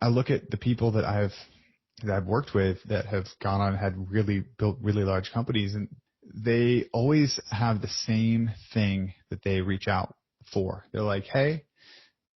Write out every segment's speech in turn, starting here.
I look at the people that I've worked with that have gone on and had built really large companies, and they always have the same thing that they reach out for. They're like, hey,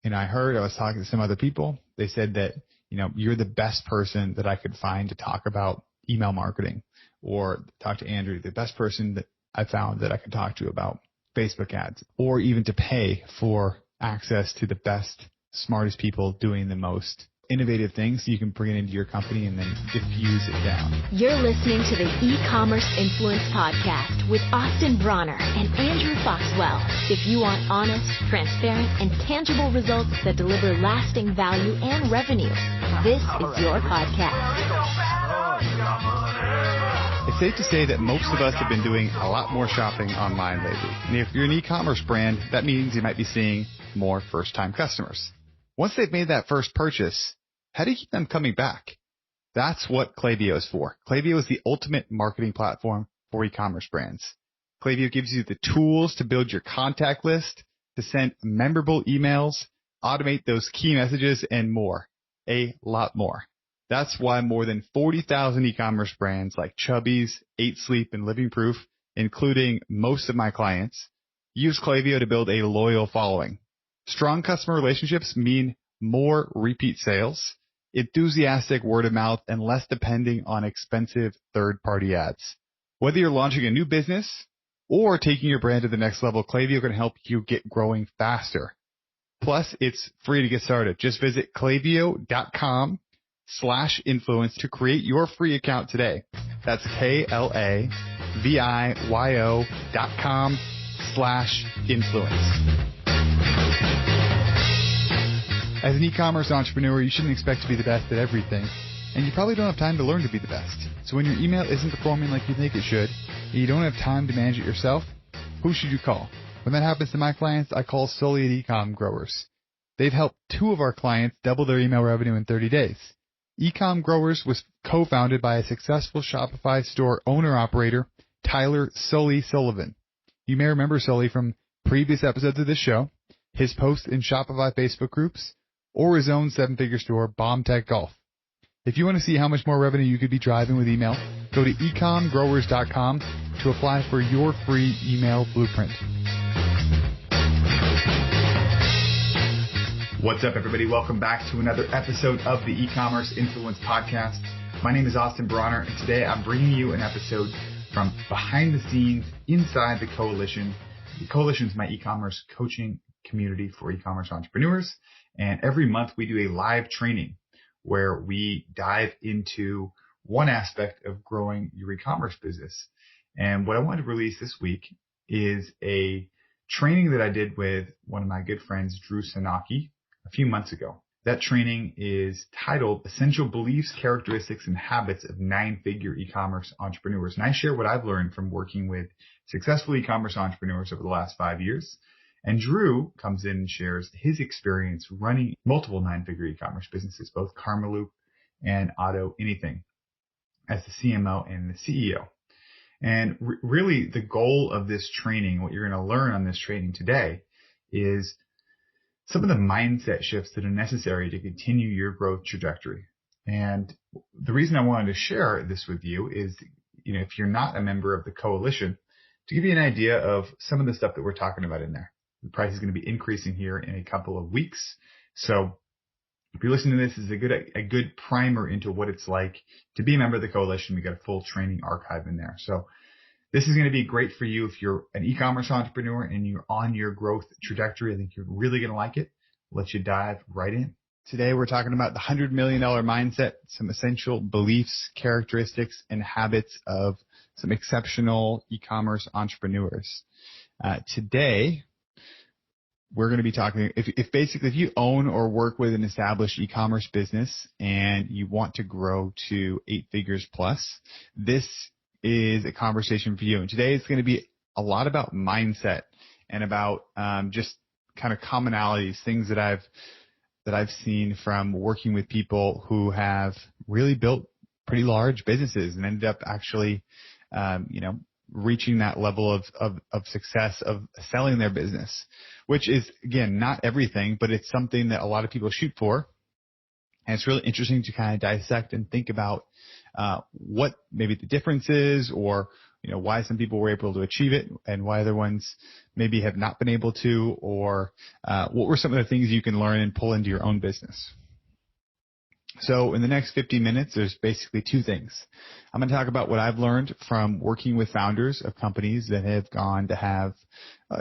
I was talking to some other people. They said that, you're the best person that I could find to talk about email marketing, or talk to Andrew, the best person that I found that I could talk to about Facebook ads, or even to pay for access to the best, smartest people doing the most innovative things so you can bring it into your company and then diffuse it down. You're listening to the E-Commerce Influence Podcast with Austin Bronner and Andrew Foxwell. If you want honest, transparent, and tangible results that deliver lasting value and revenue, this is your podcast. It's safe to say that most of us have been doing a lot more shopping online lately. And if you're an e-commerce brand, that means you might be seeing more first-time customers. Once they've made that first purchase, how do you keep them coming back? That's what Klaviyo is for. Klaviyo is the ultimate marketing platform for e-commerce brands. Klaviyo gives you the tools to build your contact list, to send memorable emails, automate those key messages, and more. A lot more. That's why more than 40,000 e-commerce brands like Chubbies, 8 Sleep, and Living Proof, including most of my clients, use Klaviyo to build a loyal following. Strong customer relationships mean more repeat sales, enthusiastic word of mouth, and less depending on expensive third-party ads. Whether you're launching a new business or taking your brand to the next level, Klaviyo can help you get growing faster. Plus, it's free to get started. Just visit klaviyo.com/influence to create your free account today. That's klaviyo.com/influence. As an e-commerce entrepreneur, you shouldn't expect to be the best at everything, and you probably don't have time to learn to be the best. So when your email isn't performing like you think it should, and you don't have time to manage it yourself, who should you call? When that happens to my clients, I call Sully at Ecom Growers. They've helped 2 of our clients double their email revenue in 30 days. Ecom Growers was co-founded by a successful Shopify store owner-operator, Tyler Sully Sullivan. You may remember Sully from previous episodes of this show, his posts in Shopify Facebook groups, or his own 7-figure store, Bomb Tech Golf. If you want to see how much more revenue you could be driving with email, go to ecomgrowers.com to apply for your free email blueprint. What's up, everybody? Welcome back to another episode of the E-Commerce Influence Podcast. My name is Austin Bronner, and today I'm bringing you an episode from behind the scenes inside the Coalition. The Coalition is my e-commerce coaching community for e-commerce entrepreneurs. And every month we do a live training where we dive into one aspect of growing your e-commerce business. And what I want to release this week is a training that I did with one of my good friends, Drew Sanocki, a few months ago. That training is titled Essential Beliefs, Characteristics, and Habits of 9-Figure E-Commerce Entrepreneurs. And I share what I've learned from working with successful e-commerce entrepreneurs over the last 5 years. And Drew comes in and shares his experience running multiple 9-figure e-commerce businesses, both Karmaloop and AutoAnything, as the CMO and the CEO. And really the goal of this training, what you're going to learn on this training today, is some of the mindset shifts that are necessary to continue your growth trajectory. And the reason I wanted to share this with you is, if you're not a member of the Coalition, to give you an idea of some of the stuff that we're talking about in there. The price is going to be increasing here in a couple of weeks. So if you're listening to this, is a good primer into what it's like to be a member of the Coalition. We got a full training archive in there. So this is going to be great for you if you're an e-commerce entrepreneur and you're on your growth trajectory. I think you're really going to like it. I'll let you dive right in. Today we're talking about the $100 million mindset, some essential beliefs, characteristics, and habits of some exceptional e-commerce entrepreneurs. Today, we're going to be talking, if you own or work with an established e-commerce business and you want to grow to 8 figures plus, this is a conversation for you. And today it's going to be a lot about mindset and about just kind of commonalities, things that I've seen from working with people who have really built pretty large businesses and ended up actually, reaching that level of success of selling their business, which is, again, not everything, but it's something that a lot of people shoot for. And it's really interesting to kind of dissect and think about what maybe the difference is, or why some people were able to achieve it and why other ones maybe have not been able to, or what were some of the things you can learn and pull into your own business. So in the next 15 minutes, there's basically two things. I'm going to talk about what I've learned from working with founders of companies that have gone to have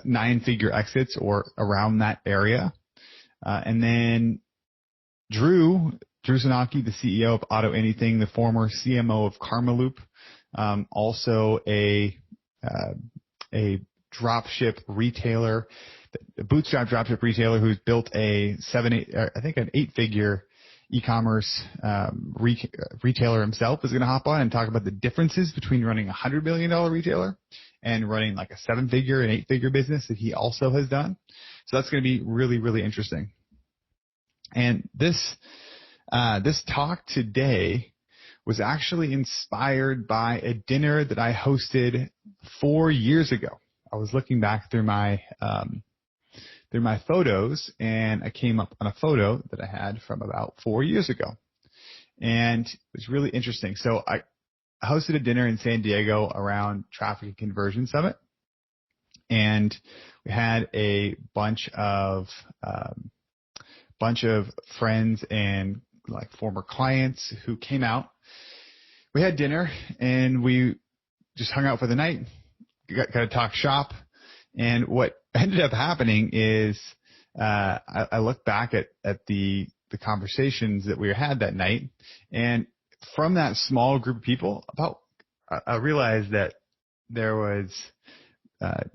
9-figure exits or around that area. And then Drew Sanocki, the CEO of AutoAnything, the former CMO of Karmaloop, also a dropship retailer, a bootstrap dropship retailer who's built an 8-figure e-commerce retailer himself, is going to hop on and talk about the differences between running a $100 million retailer and running like a 7-figure and 8-figure business that he also has done. So that's going to be really, really interesting. And this talk today was actually inspired by a dinner that I hosted 4 years ago. I was looking back through my photos, and I came up on a photo that I had from about 4 years ago. And it was really interesting. So I hosted a dinner in San Diego around Traffic and Conversion Summit. And we had a bunch of friends and like former clients who came out. We had dinner and we just hung out for the night, got to talk shop. And what ended up happening is I look back at the conversations that we had that night, and from that small group of people, I realized that there was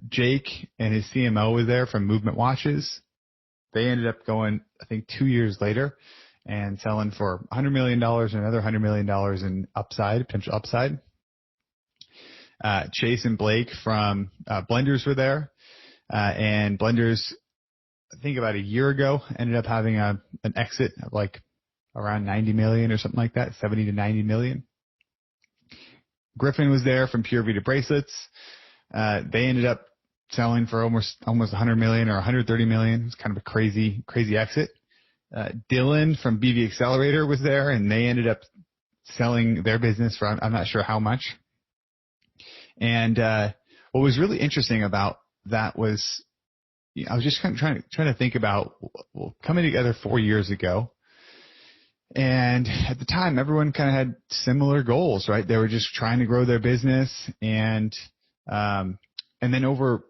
Jake and his CMO was there from Movement Watches. They ended up going, I think, 2 years later and selling for $100 million and another $100 million in potential upside. Chase and Blake from Blenders were there. And Blenders, I think about a year ago, ended up having an exit of like around 90 million or something like that, 70 to 90 million. Griffin was there from Pure Vita Bracelets. They ended up selling for almost 100 million or 130 million. It was kind of a crazy exit. Dylan from BV Accelerator was there, and they ended up selling their business for I'm not sure how much. And what was really interesting about that was, I was just kind of trying to think about coming together 4 years ago. And at the time, everyone kind of had similar goals, right? They were just trying to grow their business. And then over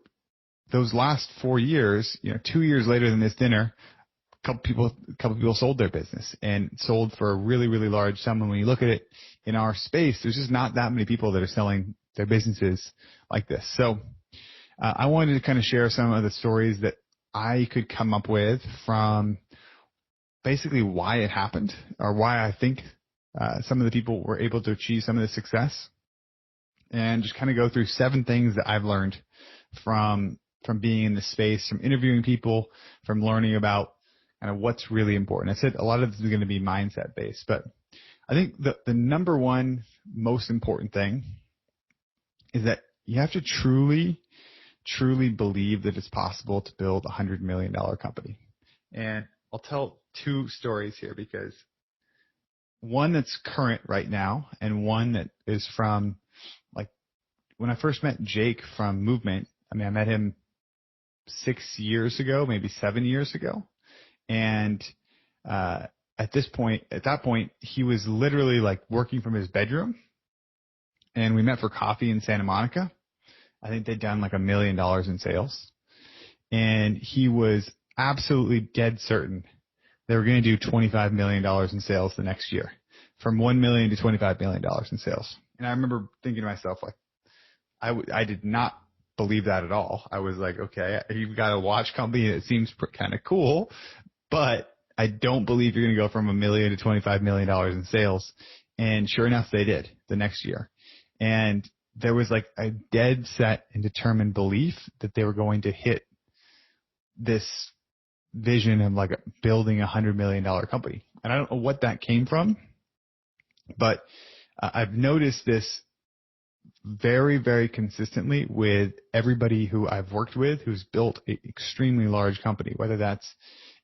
those last 4 years, 2 years later than this dinner, a couple people sold their business and sold for a really, really large sum. And when you look at it in our space, there's just not that many people that are selling their businesses like this. So I wanted to kind of share some of the stories that I could come up with from basically why it happened, or why I think some of the people were able to achieve some of the success, and just kind of go through 7 things that I've learned from being in this space, from interviewing people, from learning about kind of what's really important. I said a lot of this is going to be mindset based, but I think the number one most important thing is that you have to truly believe that it's possible to build a $100 million company. And I'll tell 2 stories here, because one that's current right now and one that is from like when I first met Jake from Movement. I met him 6 years ago, maybe 7 years ago. And at that point, he was literally like working from his bedroom, and we met for coffee in Santa Monica. I think they'd done like $1 million in sales, and he was absolutely dead certain they were going to do $25 million in sales the next year, from $1 million to $25 million in sales. And I remember thinking to myself, like, I did not believe that at all. I was like, okay, you've got a watch company and it seems kind of cool, but I don't believe you're going to go from $1 million to $25 million in sales. And sure enough, they did the next year. And there was like a dead set and determined belief that they were going to hit this vision of like building a $100 million company. And I don't know what that came from, but I've noticed this very, very consistently with everybody who I've worked with who's built an extremely large company, whether that's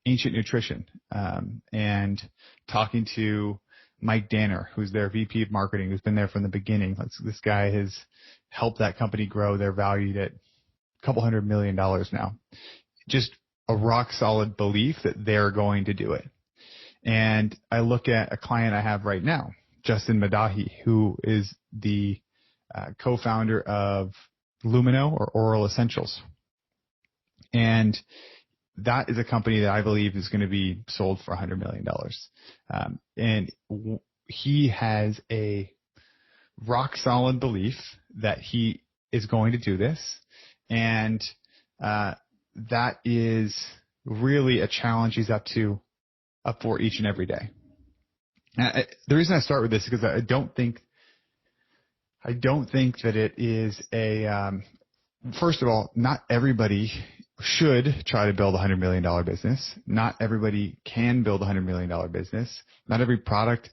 Ancient Nutrition, and talking to Mike Danner, who's their VP of marketing, who's been there from the beginning. This guy has helped that company grow. They're valued at a couple $100 million now. Just a rock solid belief that they're going to do it. And I look at a client I have right now, Justin Madahi, who is the co-founder of Lumino, or Oral Essentials. And that is a company that I believe is going to be sold for $100 million. And he has a rock solid belief that he is going to do this. And that is really a challenge he's up for each and every day. The reason I start with this is because I don't think that it is first of all, not everybody should try to build a $100 million business. Not everybody can build a $100 million business. Not every product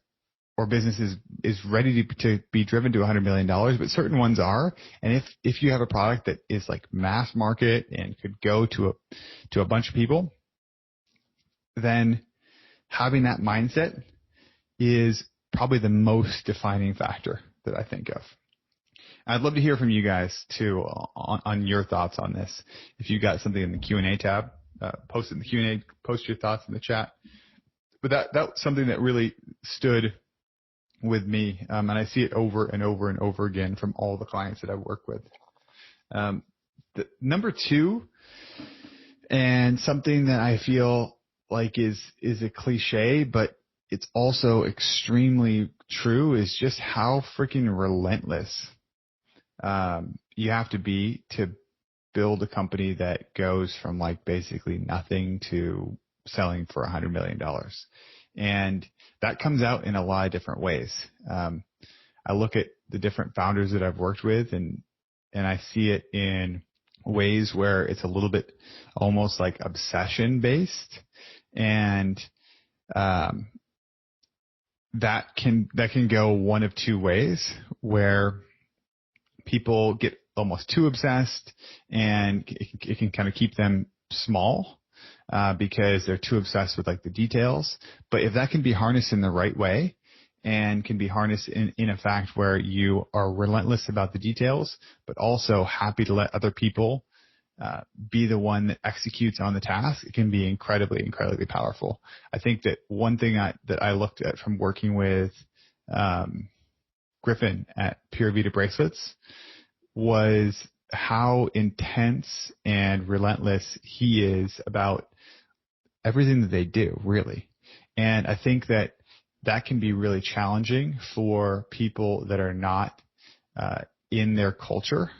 or business is ready to be driven to $100 million, but certain ones are. And if you have a product that is like mass market and could go to a bunch of people, then having that mindset is probably the most defining factor that I think of. I'd love to hear from you guys too on your thoughts on this. If you got something in the Q&A tab, post it in the Q&A, post your thoughts in the chat. But that was something that really stood with me, and I see it over and over and over again from all the clients that I work with. Number two, and something that I feel like is a cliche, but it's also extremely true, is just how freaking relentless you have to be to build a company that goes from like basically nothing to selling for $100 million. And that comes out in a lot of different ways. I look at the different founders that I've worked with, and I see it in ways where it's a little bit almost like obsession based. And that can go one of two ways, where people get almost too obsessed, and it can kind of keep them small because they're too obsessed with like the details. But if that can be harnessed in the right way, and can be harnessed in a fact where you are relentless about the details, but also happy to let other people be the one that executes on the task, it can be incredibly, incredibly powerful. I think that one thing that I looked at from working with Griffin at Pure Vita Bracelets was how intense and relentless he is about everything that they do, really. And I think that can be really challenging for people that are not in their culture,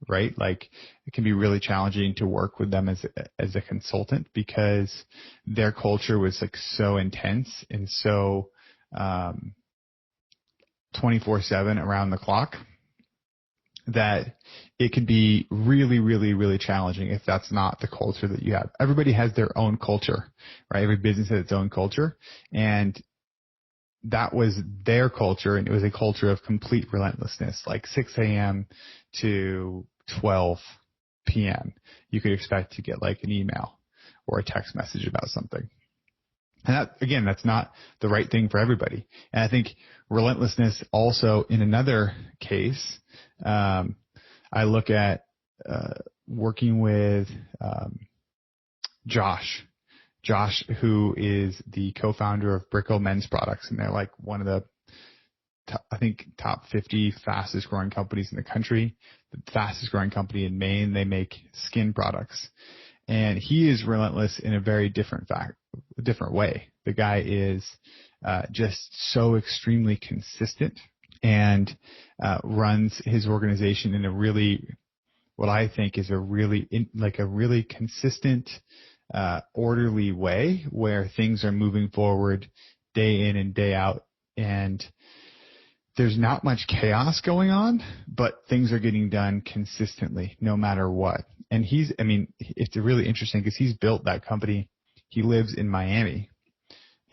right? Like, it can be really challenging to work with them as a consultant, because their culture was like so intense and so 24/7 around the clock, that it can be really, really, really challenging if that's not the culture that you have. Everybody has their own culture, right? Every business has its own culture, and that was their culture, and it was a culture of complete relentlessness, like 6 a.m. to 12 p.m. You could expect to get like an email or a text message about something. And that, again, that's not the right thing for everybody. And I think relentlessness also, in another case, I look at working with Josh, who is the co-founder of Brickle Men's Products, and they're like one of the top 50 fastest growing companies in the country, the fastest growing company in Maine. They make skin products, and he is relentless in a very different way. The guy is just so extremely consistent, and runs his organization in a really, what I think is a really consistent, orderly way, where things are moving forward day in and day out, and there's not much chaos going on, but things are getting done consistently no matter what. And it's really interesting because he's built that company. He lives in Miami,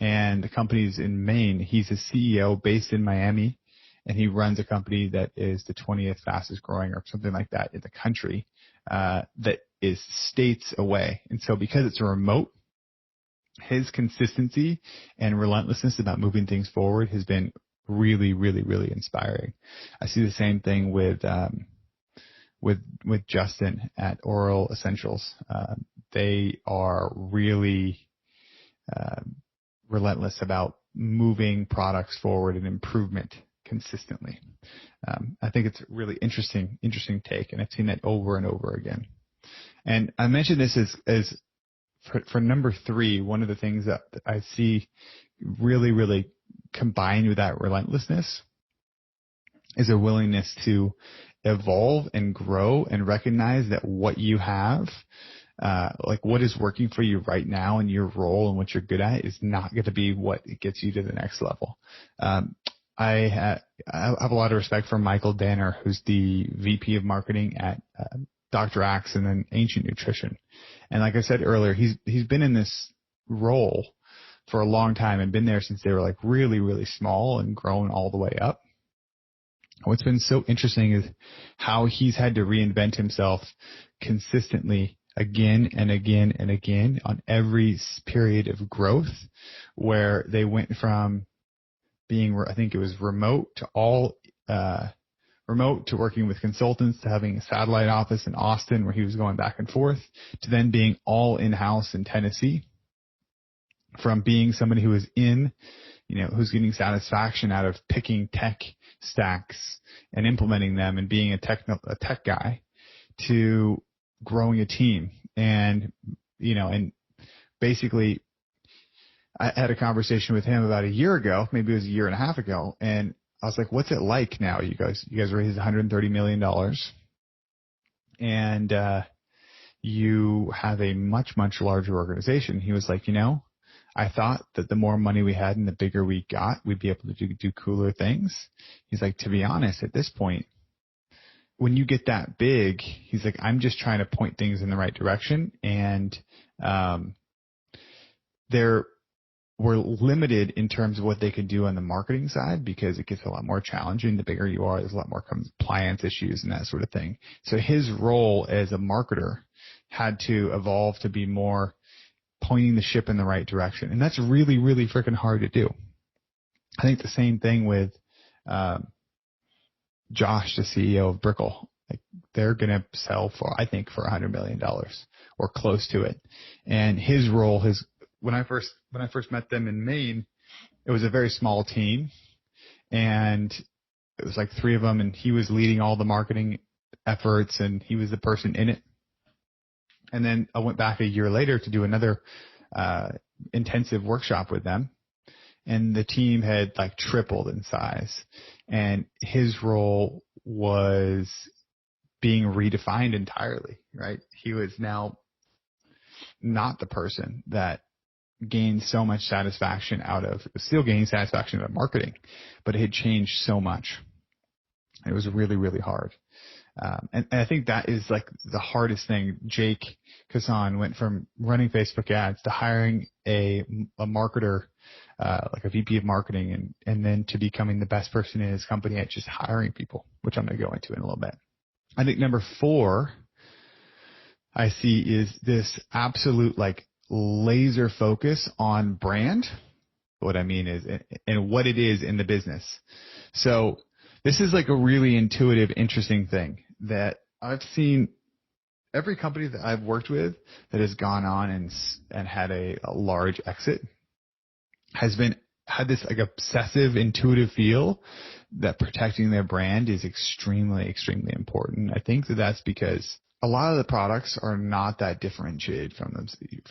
and the company's in Maine. He's a CEO based in Miami, and he runs a company that is the 20th fastest growing or something like that in the country, that is states away. And so because it's a remote his consistency and relentlessness about moving things forward has been really, really, really inspiring. I see the same thing with Justin at Oral Essentials. They are really relentless about moving products forward and improvement consistently. I think it's a really interesting take, and I've seen that over and over again. And I mentioned this as for number 3, one of the things that I see really, really combined with that relentlessness is a willingness to evolve and grow and recognize that what you have, like what is working for you right now in your role and what you're good at, is not going to be what gets you to the next level. I have a lot of respect for Michael Danner, who's the VP of marketing at Dr. Axe and then Ancient Nutrition. And like I said earlier, he's been in this role for a long time and been there since they were like really, really small and grown all the way up. What's been so interesting is how he's had to reinvent himself consistently again and again and again on every period of growth, where they went from being, I think it was remote to working with consultants, to having a satellite office in Austin where he was going back and forth, to then being all in-house in Tennessee, from being somebody who was who's getting satisfaction out of picking tech stacks and implementing them and being a tech guy, to growing a team. And basically I had a conversation with him about a year ago, maybe it was a year and a half ago. And I was like, what's it like now? You guys raised $130 million and, you have a much, much larger organization. He was like, I thought that the more money we had and the bigger we got, we'd be able to do cooler things. He's like, to be honest, at this point, when you get that big, he's like, I'm just trying to point things in the right direction. And we're limited in terms of what they can do on the marketing side, because it gets a lot more challenging. The bigger you are, there's a lot more compliance issues and that sort of thing. So his role as a marketer had to evolve to be more pointing the ship in the right direction. And that's really, really freaking hard to do. I think the same thing with Josh, the CEO of Brickle. Like, they're going to sell for $100 million or close to it. And his role when I first met them in Maine, it was a very small team, and it was like 3 of them, and he was leading all the marketing efforts, and he was the person in it. And then I went back a year later to do another intensive workshop with them, and the team had like tripled in size, and his role was being redefined entirely, right? He was now not the person that gained so much satisfaction still gaining satisfaction out of marketing, but it had changed so much. It was really, really hard. And I think that is like the hardest thing. Jake Kassan went from running Facebook ads to hiring a marketer, like a VP of marketing, and then to becoming the best person in his company at just hiring people, which I'm going to go into in a little bit. I think number 4 I see is this absolute like laser focus on brand. What I mean is, and what it is in the business. So this is like a really intuitive, interesting thing that I've seen every company that I've worked with that has gone on and had a large exit had this like obsessive, intuitive feel that protecting their brand is extremely, extremely important. I think that's because a lot of the products are not that differentiated from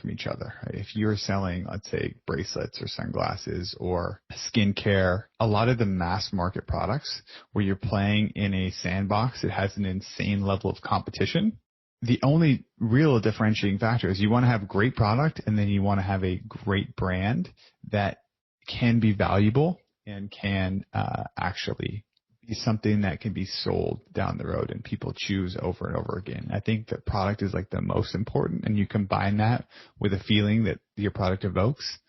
each other. Right? If you're selling, let's say, bracelets or sunglasses or skincare, a lot of the mass market products where you're playing in a sandbox that has an insane level of competition, the only real differentiating factor is you want to have great product, and then you want to have a great brand that can be valuable and can actually be something that can be sold down the road and people choose over and over again. I think that product is like the most important, and you combine that with a feeling that your product evokes.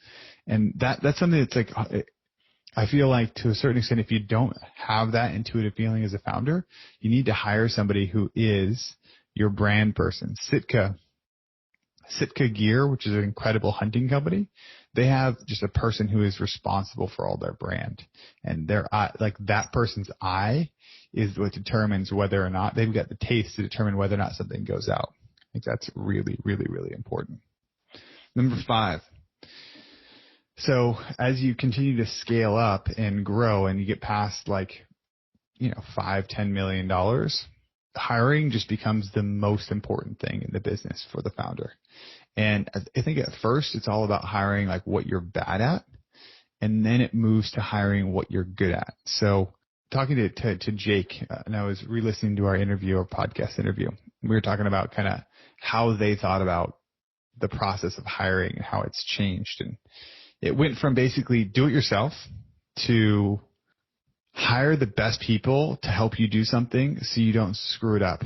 And that's something that's like, I feel like to a certain extent, if you don't have that intuitive feeling as a founder, you need to hire somebody who is your brand person. Sitka Sitka Gear, which is an incredible hunting company, they have just a person who is responsible for all their brand, and their eye, like that person's eye is what determines whether or not they've got the taste to determine whether or not something goes out. I think that's really, really, really important. Number 5. So as you continue to scale up and grow and you get past $5-10 million, hiring just becomes the most important thing in the business for the founder. And I think at first it's all about hiring like what you're bad at, and then it moves to hiring what you're good at. So talking to Jake, and I was re-listening to our podcast interview. We were talking about kind of how they thought about the process of hiring and how it's changed. And it went from basically do it yourself to hire the best people to help you do something so you don't screw it up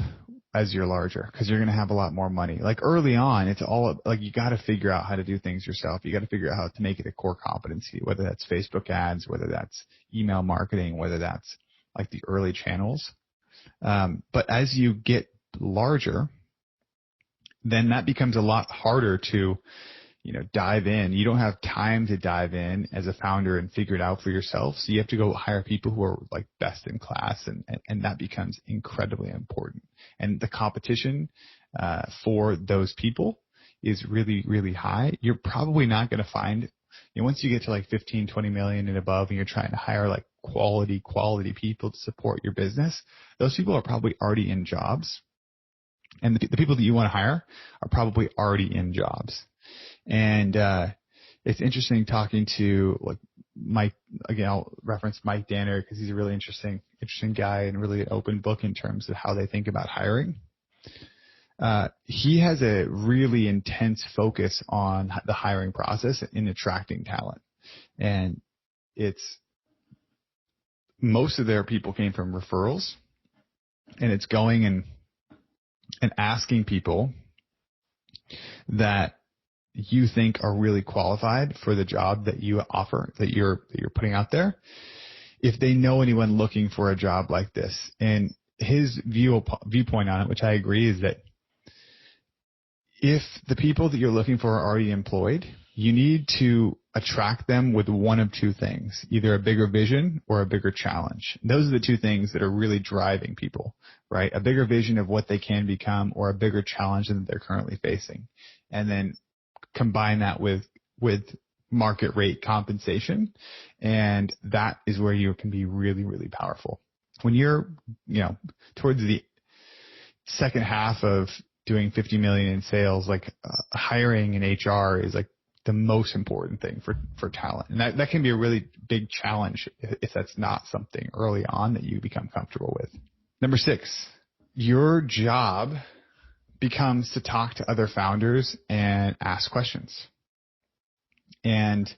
as you're larger, because you're going to have a lot more money. Like early on, it's all like you got to figure out how to do things yourself. You got to figure out how to make it a core competency, whether that's Facebook ads, whether that's email marketing, whether that's like the early channels. But as you get larger, then that becomes a lot harder to dive in. You don't have time to dive in as a founder and figure it out for yourself. So you have to go hire people who are like best in class, and that becomes incredibly important. And the competition for those people is really, really high. You're probably not going to find, once you get to like 15, 20 million and above, and you're trying to hire like quality people to support your business, those people are probably already in jobs. And the people that you want to hire are probably already in jobs. And it's interesting talking to like Mike. Again, I'll reference Mike Danner because he's a really interesting guy and really an open book in terms of how they think about hiring. He has a really intense focus on the hiring process in attracting talent. And most of their people came from referrals, and it's going and asking people that you think are really qualified for the job that you offer, that you're putting out there, if they know anyone looking for a job like this. And his viewpoint on it, which I agree, is that if the people that you're looking for are already employed, you need to attract them with one of two things, either a bigger vision or a bigger challenge. Those are the two things that are really driving people, right? A bigger vision of what they can become, or a bigger challenge than they're currently facing. And then combine that with market rate compensation. And that is where you can be really, really powerful. When you're, towards the second half of doing 50 million in sales, like hiring an HR is like the most important thing for talent. And that can be a really big challenge if that's not something early on that you become comfortable with. Number 6, your job becomes to talk to other founders and ask questions. And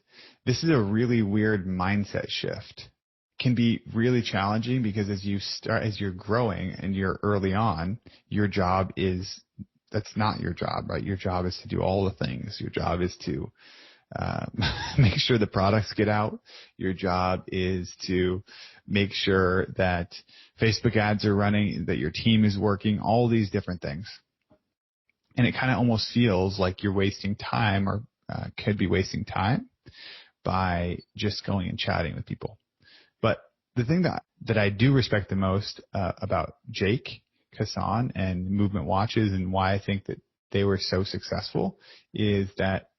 this is a really weird mindset shift. Can be really challenging because as you're growing and you're early on, your job that's not your job, right? Your job is to do all the things. Your job is to make sure the products get out. Your job is to make sure that Facebook ads are running, that your team is working, all these different things. And it kind of almost feels like you're wasting time, or could be wasting time by just going and chatting with people. But the thing that I do respect the most about Jake Kassan and Movement Watches, and why I think that they were so successful, is that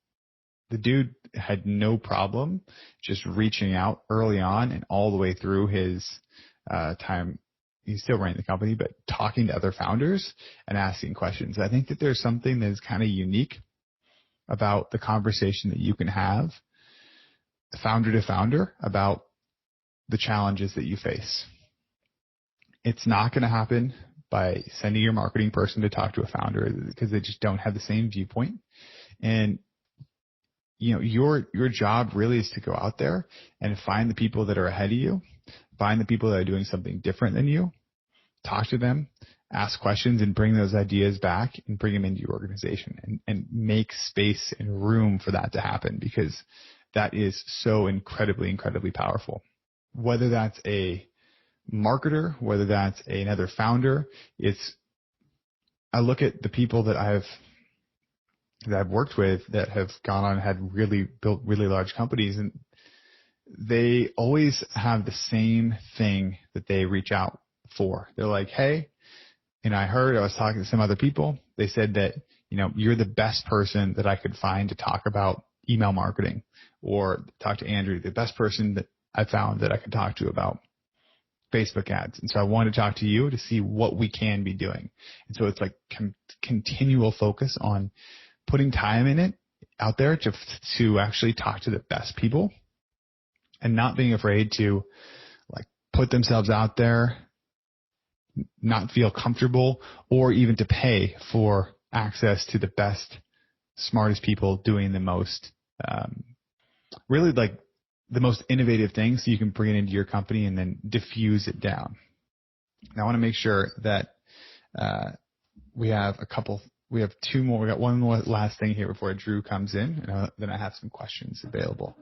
the dude had no problem just reaching out early on and all the way through his time. He's still running the company, but talking to other founders and asking questions. I think that there's something that is kind of unique about the conversation that you can have founder to founder about the challenges that you face. It's not going to happen by sending your marketing person to talk to a founder, because they just don't have the same viewpoint. And your job really is to go out there and find the people that are ahead of you, find the people that are doing something different than you, talk to them, ask questions, and bring those ideas back and bring them into your organization, and make space and room for that to happen, because that is so incredibly, incredibly powerful. Whether that's a marketer, whether that's another founder, I look at the people that I've that I've worked with that have gone on and had built really large companies, and they always have the same thing that they reach out for. They're like, hey, and I was talking to some other people. They said that, you're the best person that I could find to talk about email marketing, or talk to Andrew, the best person that I found that I could talk to about Facebook ads. And so I wanted to talk to you to see what we can be doing. And so it's like continual focus on putting time in it out there to actually talk to the best people, and not being afraid to like put themselves out there, not feel comfortable, or even to pay for access to the best, smartest people doing the most, really like the most innovative things, so you can bring it into your company and then diffuse it down. Now I want to make sure that we have two more. We got one more last thing here before Drew comes in, and then I have some questions available.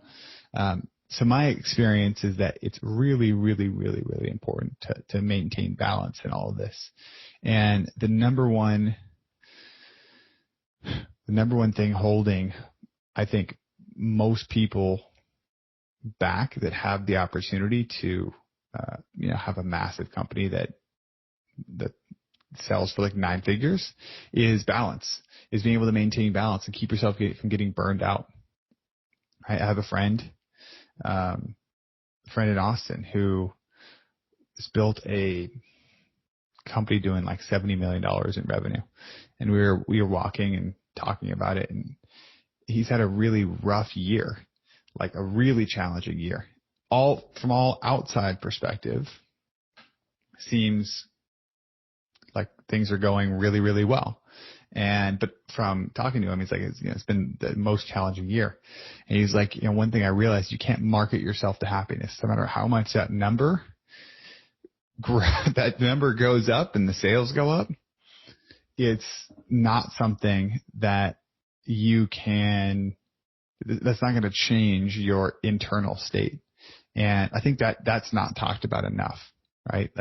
So my experience is that it's really, really, really, really important to maintain balance in all of this. And the number one thing holding, I think, most people back that have the opportunity to, have a massive company that sells for like 9 figures is balance, is being able to maintain balance and keep yourself from getting burned out. I have a friend in Austin who has built a company doing like $70 million in revenue. And we were walking and talking about it, and he's had a really rough year, like a really challenging year. From all outside perspective, seems like things are going really, really well. But from talking to him, he's like, it's been the most challenging year. And he's like, one thing I realized, you can't market yourself to happiness. No matter how much that number goes up and the sales go up, it's not something that that's not going to change your internal state. And I think that's not talked about enough, right?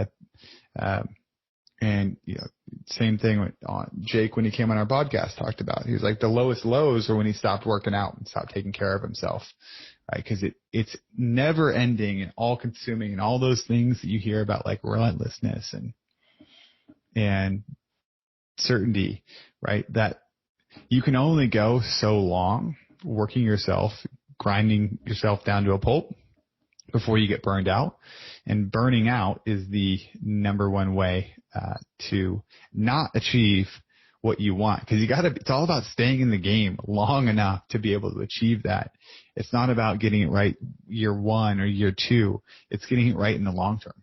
Same thing with Jake, when he came on our podcast, talked about. He was like, the lowest lows are when he stopped working out and stopped taking care of himself, right? Because it's never ending and all consuming, and all those things that you hear about, like relentlessness and certainty, right? That you can only go so long working yourself, grinding yourself down to a pulp before you get burned out. And burning out is the number one way to not achieve what you want, because it's all about staying in the game long enough to be able to achieve that. It's not about getting it right year 1 or year 2. It's getting it right in the long term.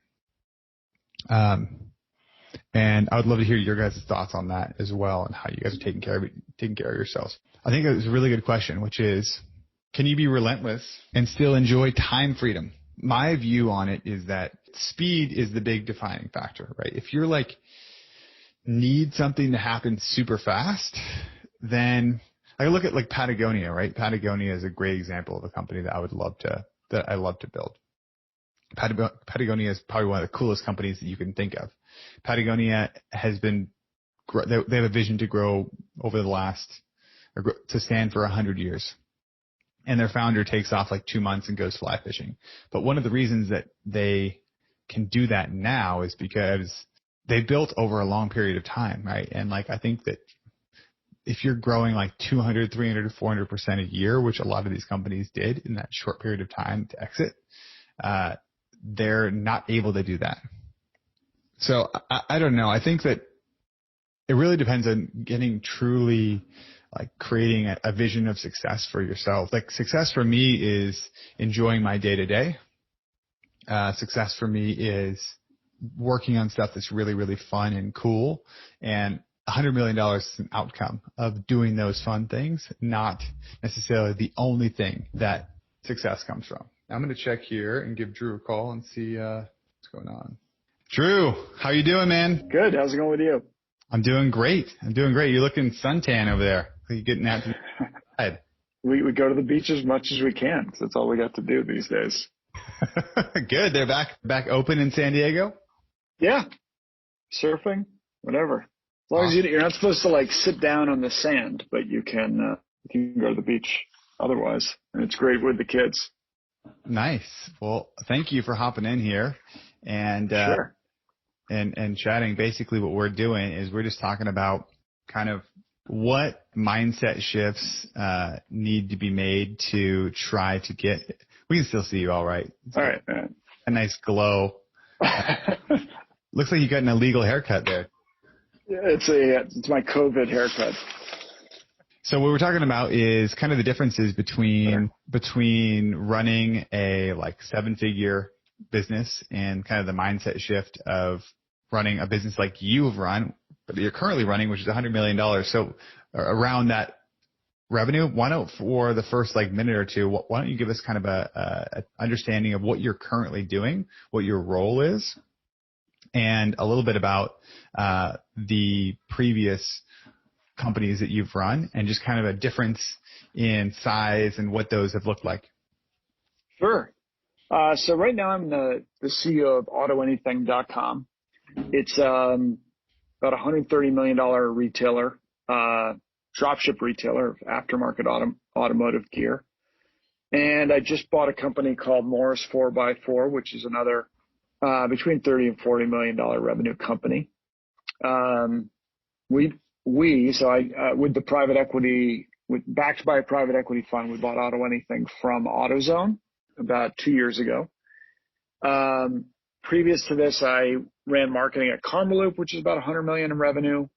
And I would love to hear your guys' thoughts on that as well, and how you guys are taking care of yourselves. I think it was a really good question, which is, can you be relentless and still enjoy time freedom? My view on it is that speed is the big defining factor, right? If you're like need something to happen super fast, then I look at like Patagonia, right? Patagonia is a great example of a company that I love to build. Patagonia is probably one of the coolest companies that you can think of. Patagonia they have a vision to grow to stand for 100 years. And their founder takes off like 2 months and goes fly fishing. But one of the reasons that they can do that now is because they built over a long period of time, right? And like, I think that if you're growing like 200, 300, 400% a year, which a lot of these companies did in that short period of time to exit, they're not able to do that. So I don't know. I think that it really depends on getting truly like creating a vision of success for yourself. Like success for me is enjoying my day to day. Success for me is working on stuff that's really, really fun and cool. And $100 million is an outcome of doing those fun things, not necessarily the only thing that success comes from. I'm going to check here and give Drew a call and see what's going on. Drew, how you doing, man? Good. How's it going with you? I'm doing great. You're looking suntan over there. Are you getting out to the side? We go to the beach as much as we can, because that's all we got to do these days. Good. They're back open in San Diego? Yeah. Surfing, whatever. As long as you're not supposed to like sit down on the sand, but you can go to the beach otherwise. And it's great with the kids. Nice. Well, thank you for hopping in here and, Sure. and chatting. Basically what we're doing is we're just talking about kind of what mindset shifts, need to be made to try to get, we can still see you all right. All right, man. A nice glow. Looks like you got an illegal haircut there. It's my COVID haircut. So what we're talking about is kind of the differences between running a like 7-figure business and kind of the mindset shift of running a business like you've run, but you're currently running, which is $100 million. So around that revenue, why don't for the first like minute or two, why don't you give us kind of a understanding of what you're currently doing, what your role is, and a little bit about the previous companies that you've run and just kind of a difference in size and what those have looked like. Sure. So right now I'm the CEO of AutoAnything.com. It's about $130 million retailer, dropship retailer of aftermarket automotive gear. And I just bought a company called Morris 4x4, which is another between $30 and $40 million revenue company. With the private equity, backed by a private equity fund, we bought AutoAnything from AutoZone about 2 years ago. Previous to this, I ran marketing at Karmaloop, which is about $100 million in revenue.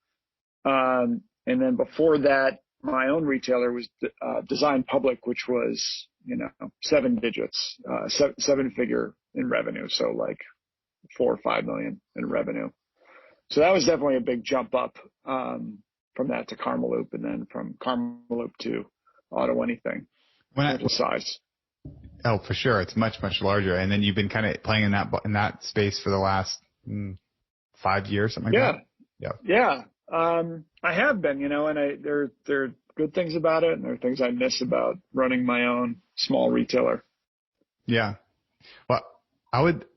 And then before that, my own retailer was Design Public, which was, 7 digits, 7-figure in revenue. So like 4 or 5 million in revenue. So that was definitely a big jump up from that to Karmaloop, and then from Karmaloop to AutoAnything. Size. Oh, for sure, it's much larger. And then you've been kind of playing in that space for the last 5 years, something like that. Yeah. I have been, and there are good ththings about it, and there are things I miss about running my own small retailer. Yeah. Well,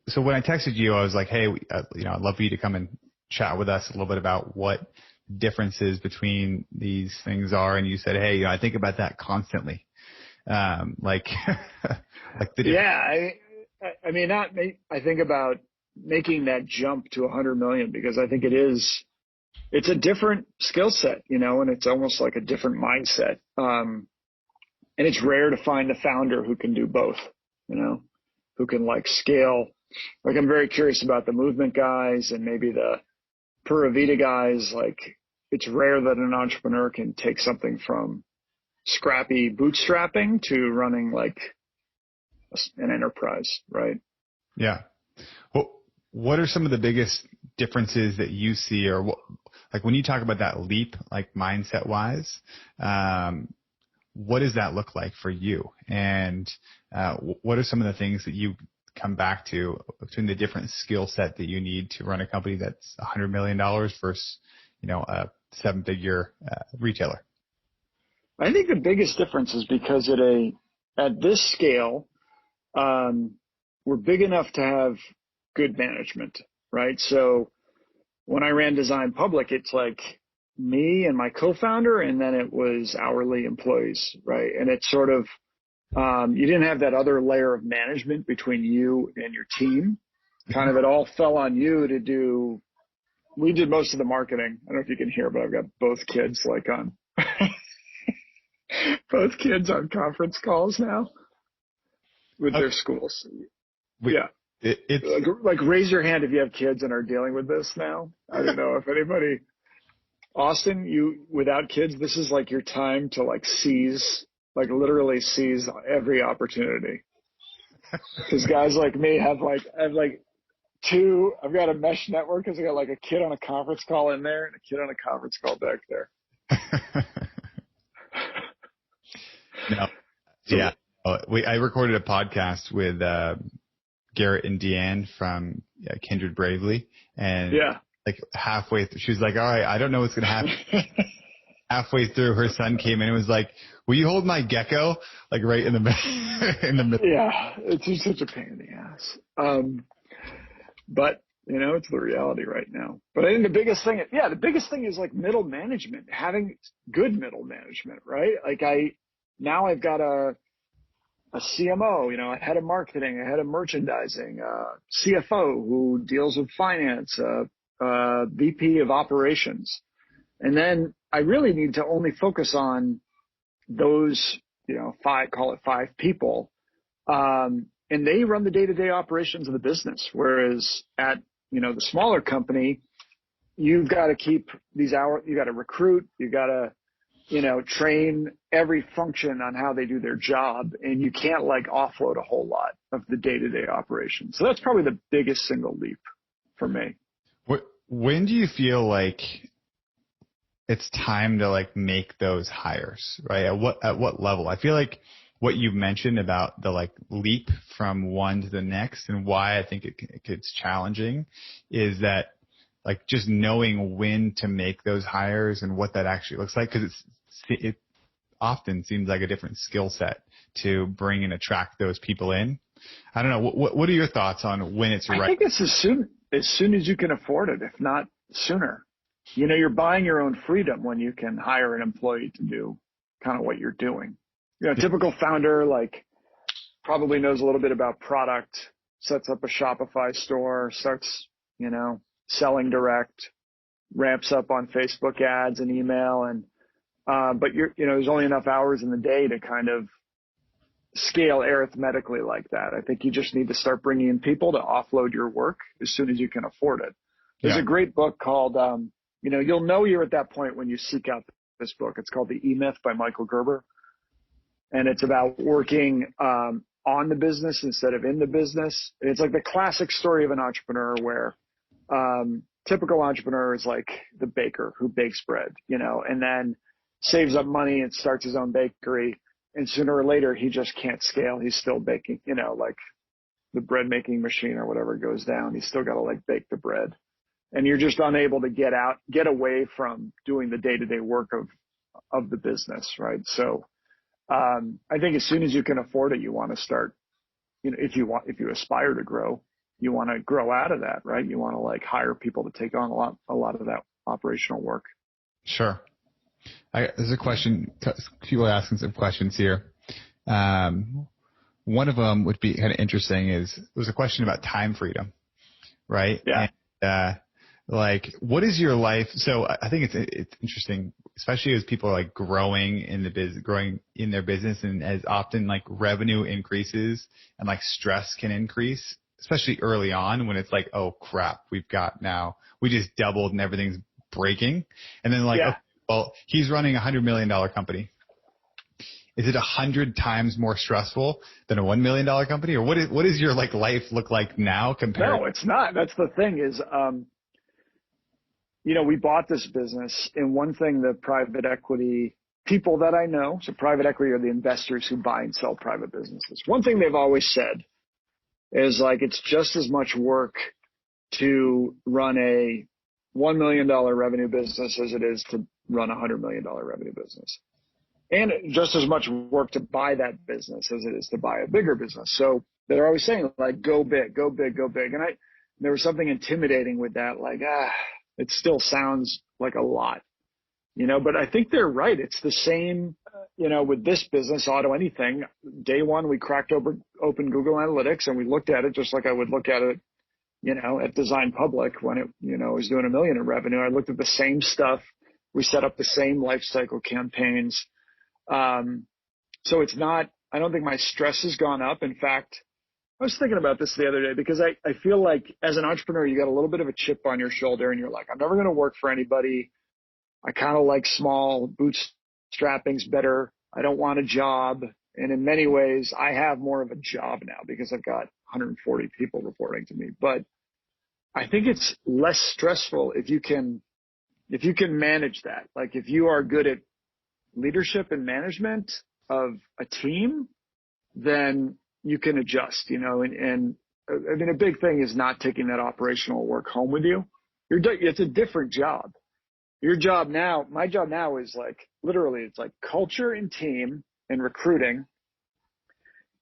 so when I texted you, I was like, hey, I'd love for you to come and chat with us a little bit about what differences between these things are. And you said, hey, I think about that constantly. I think about making that jump to 100 million because I think it's a different skill set, and it's almost like a different mindset. And it's rare to find a founder who can do both, who can like scale. Like I'm very curious about the movement guys and maybe the Pura Vida guys. Like it's rare that an entrepreneur can take something from scrappy bootstrapping to running like an enterprise, right? Yeah. Well, what are some of the biggest differences that you see, or what, like when you talk about that leap, like mindset wise, what does that look like for you? And what are some of the things that you come back to between the different skill set that you need to run a company that's $100 million versus, a 7-figure retailer? I think the biggest difference is because at this scale, we're big enough to have good management, right? So when I ran Design Public, it's like me and my co-founder, and then it was hourly employees, right? And it's sort of, you didn't have that other layer of management between you and your team. Kind of it all fell on you to do. We did most of the marketing. I don't know if you can hear, but I've got both kids like on both kids on conference calls now with their schools. Yeah. It's like raise your hand if you have kids and are dealing with this now. I don't know if anybody, Austin, you without kids, this is like your time to like literally seize every opportunity. Because guys like me have two, I've got a mesh network because I got like a kid on a conference call in there and a kid on a conference call back there. No. Yeah. I recorded a podcast with Garrett and Deanne from Kindred Bravely. And like halfway through, she was like, all right, I don't know what's going to happen. Halfway through, her son came in and was like, will you hold my gecko? Like right in the middle. Yeah, it's just such a pain in the ass. But It's the reality right now. But I think the biggest thing is like middle management, having good middle management, right? Like now I've got a CMO, a head of marketing, a head of merchandising, CFO who deals with finance, VP of operations. And then I really need to only focus on those, call it five people. And they run the day-to-day operations of the business. Whereas at, the smaller company, you've got to keep these hours, you got to recruit, you got to, train every function on how they do their job. And you can't like offload a whole lot of the day-to-day operations. So that's probably the biggest single leap for me. When do you feel like it's time to like make those hires, right? At what level? I feel like what you've mentioned about the like leap from one to the next and why I think it gets challenging is that like just knowing when to make those hires and what that actually looks like, because it often seems like a different skill set to bring and attract those people in. I don't know. What are your thoughts on when it's right? I think it's as soon as you can afford it, if not sooner. You're buying your own freedom when you can hire an employee to do kind of what you're doing. A typical founder like probably knows a little bit about product, sets up a Shopify store, starts, selling direct, ramps up on Facebook ads and email, and but there's only enough hours in the day to kind of scale arithmetically like that. I think you just need to start bringing in people to offload your work as soon as you can afford it. There's a great book called, you'll know you're at that point when you seek out this book. It's called The E-Myth by Michael Gerber. And it's about working on the business instead of in the business. And it's like the classic story of an entrepreneur where typical entrepreneur is like the baker who bakes bread, and then saves up money and starts his own bakery. And sooner or later, he just can't scale. He's still baking, like the bread making machine or whatever goes down. He's still got to like bake the bread. And you're just unable to get away from doing the day-to-day work of the business, right? So I think as soon as you can afford it, you want to start, if you aspire to grow, you want to grow out of that, right? You want to like hire people to take on a lot of that operational work. Sure. There's a question, people are asking some questions here. One of them would be kind of interesting there's a question about time freedom, right? Yeah. And, like, what is your life? So I think it's interesting, especially as people are like growing in their business, and as often like revenue increases and like stress can increase, especially early on when it's like, oh crap, we just doubled and everything's breaking. And then like, okay, well, he's running $100 million company. Is it 100 times more stressful than a $1 million company? Or what is your like life look like now compared? No, it's not. That's the thing is, we bought this business, and one thing the private equity people that I know, so private equity are the investors who buy and sell private businesses. One thing they've always said is like, it's just as much work to run a $1 million revenue business as it is to run a $100 million revenue business. And just as much work to buy that business as it is to buy a bigger business. So they're always saying like, go big, go big, go big. And there was something intimidating with that. Like, it still sounds like a lot, but I think they're right. It's the same, with this business, AutoAnything. Day one, we cracked open Google Analytics and we looked at it just like I would look at it, at Design Public when it, was doing $1 million in revenue. I looked at the same stuff. We set up the same life cycle campaigns. So it's not, I don't think my stress has gone up. In fact, I was thinking about this the other day because I feel like as an entrepreneur, you got a little bit of a chip on your shoulder and you're like, I'm never going to work for anybody. I kind of like small, bootstrapping's better. I don't want a job. And in many ways, I have more of a job now because I've got 140 people reporting to me. But I think it's less stressful if you can manage that. Like if you are good at leadership and management of a team, then you can adjust, and I mean, a big thing is not taking that operational work home with you. It's a different job. Your job now, my job now is like, literally, it's like culture and team and recruiting.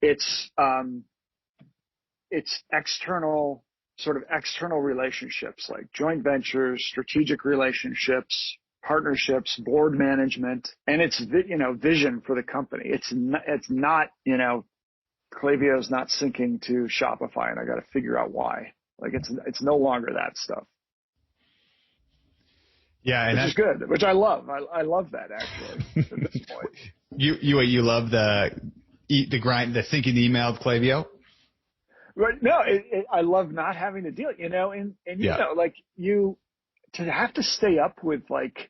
It's external sort of external relationships like joint ventures, strategic relationships, partnerships, board management, and it's, vision for the company. It's not, Klaviyo's not syncing to Shopify and I got to figure out why. Like it's no longer that stuff. Yeah. And which is good, which I love. I love that actually at this point. You love the grind, the syncing the email with Klaviyo? Right. No, I love not having to deal, and to have to stay up with like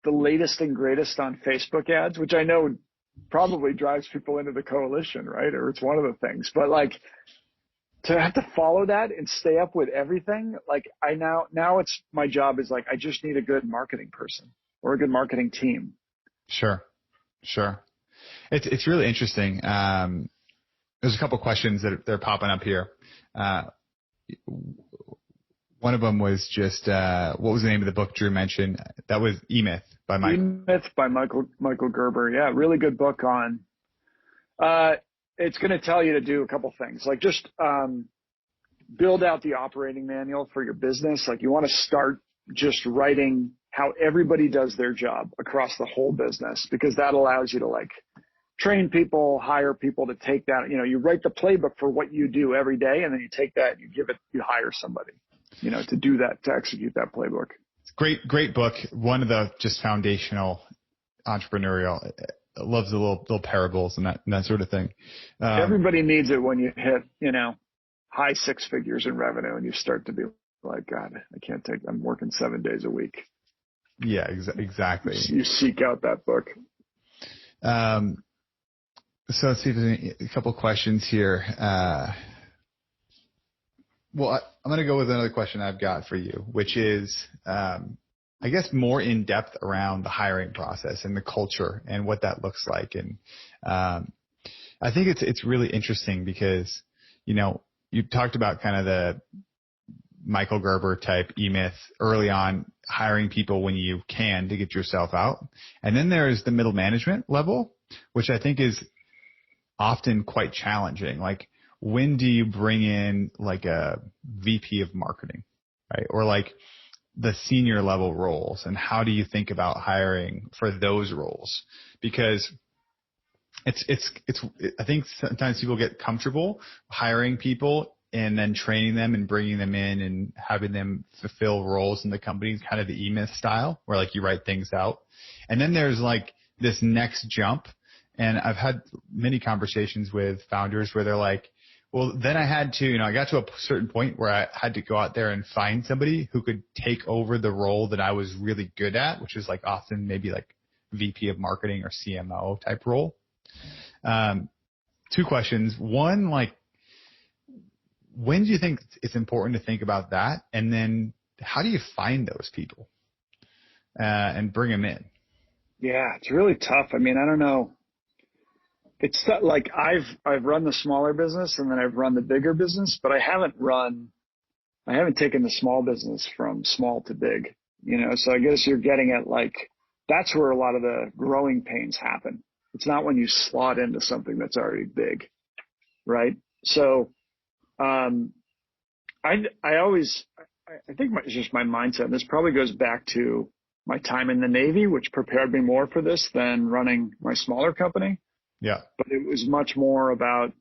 the latest and greatest on Facebook ads, which I know probably drives people into the coalition, right? Or it's one of the things, but like to have to follow that and stay up with everything. Like now it's my job is like, I just need a good marketing person or a good marketing team. Sure. It's really interesting. There's a couple questions that are popping up here. One of them was just, what was the name of the book Drew mentioned? That was E-Myth by Michael. E-Myth by Michael Gerber. Yeah, really good book on, it's going to tell you to do a couple things. Like just, build out the operating manual for your business. Like you want to start just writing how everybody does their job across the whole business, because that allows you to like train people, hire people to take that. You write the playbook for what you do every day, and then you take that and you hire somebody, to do that, to execute that playbook. Great book. One of the just foundational entrepreneurial. Loves the little parables and that sort of thing. Everybody needs it when you hit, high six figures in revenue and you start to be like, God, I'm working 7 days a week. Yeah, exactly. You seek out that book. So let's see if there's a couple questions here. Well, I'm going to go with another question I've got for you, which is, I guess more in depth around the hiring process and the culture and what that looks like. And, I think it's really interesting because, you talked about kind of the Michael Gerber type E-Myth early on, hiring people when you can to get yourself out. And then there's the middle management level, which I think is often quite challenging. Like, when do you bring in like a VP of marketing, right? Or like the senior level roles, and how do you think about hiring for those roles? Because I think sometimes people get comfortable hiring people and then training them and bringing them in and having them fulfill roles in the company, kind of the E-Myth style, where like you write things out. And then there's like this next jump. And I've had many conversations with founders where they're like, well, then I had to, I got to a certain point where I had to go out there and find somebody who could take over the role that I was really good at, which is like often maybe like VP of marketing or CMO type role. Two questions. One, like, when do you think it's important to think about that? And then how do you find those people, and bring them in? Yeah, it's really tough. I mean, I don't know. It's like I've run the smaller business and then I've run the bigger business, but I haven't taken the small business from small to big, so I guess you're getting at like, that's where a lot of the growing pains happen. It's not when you slot into something that's already big, right? So, I think it's just my mindset. And this probably goes back to my time in the Navy, which prepared me more for this than running my smaller company. Yeah. But it was much more about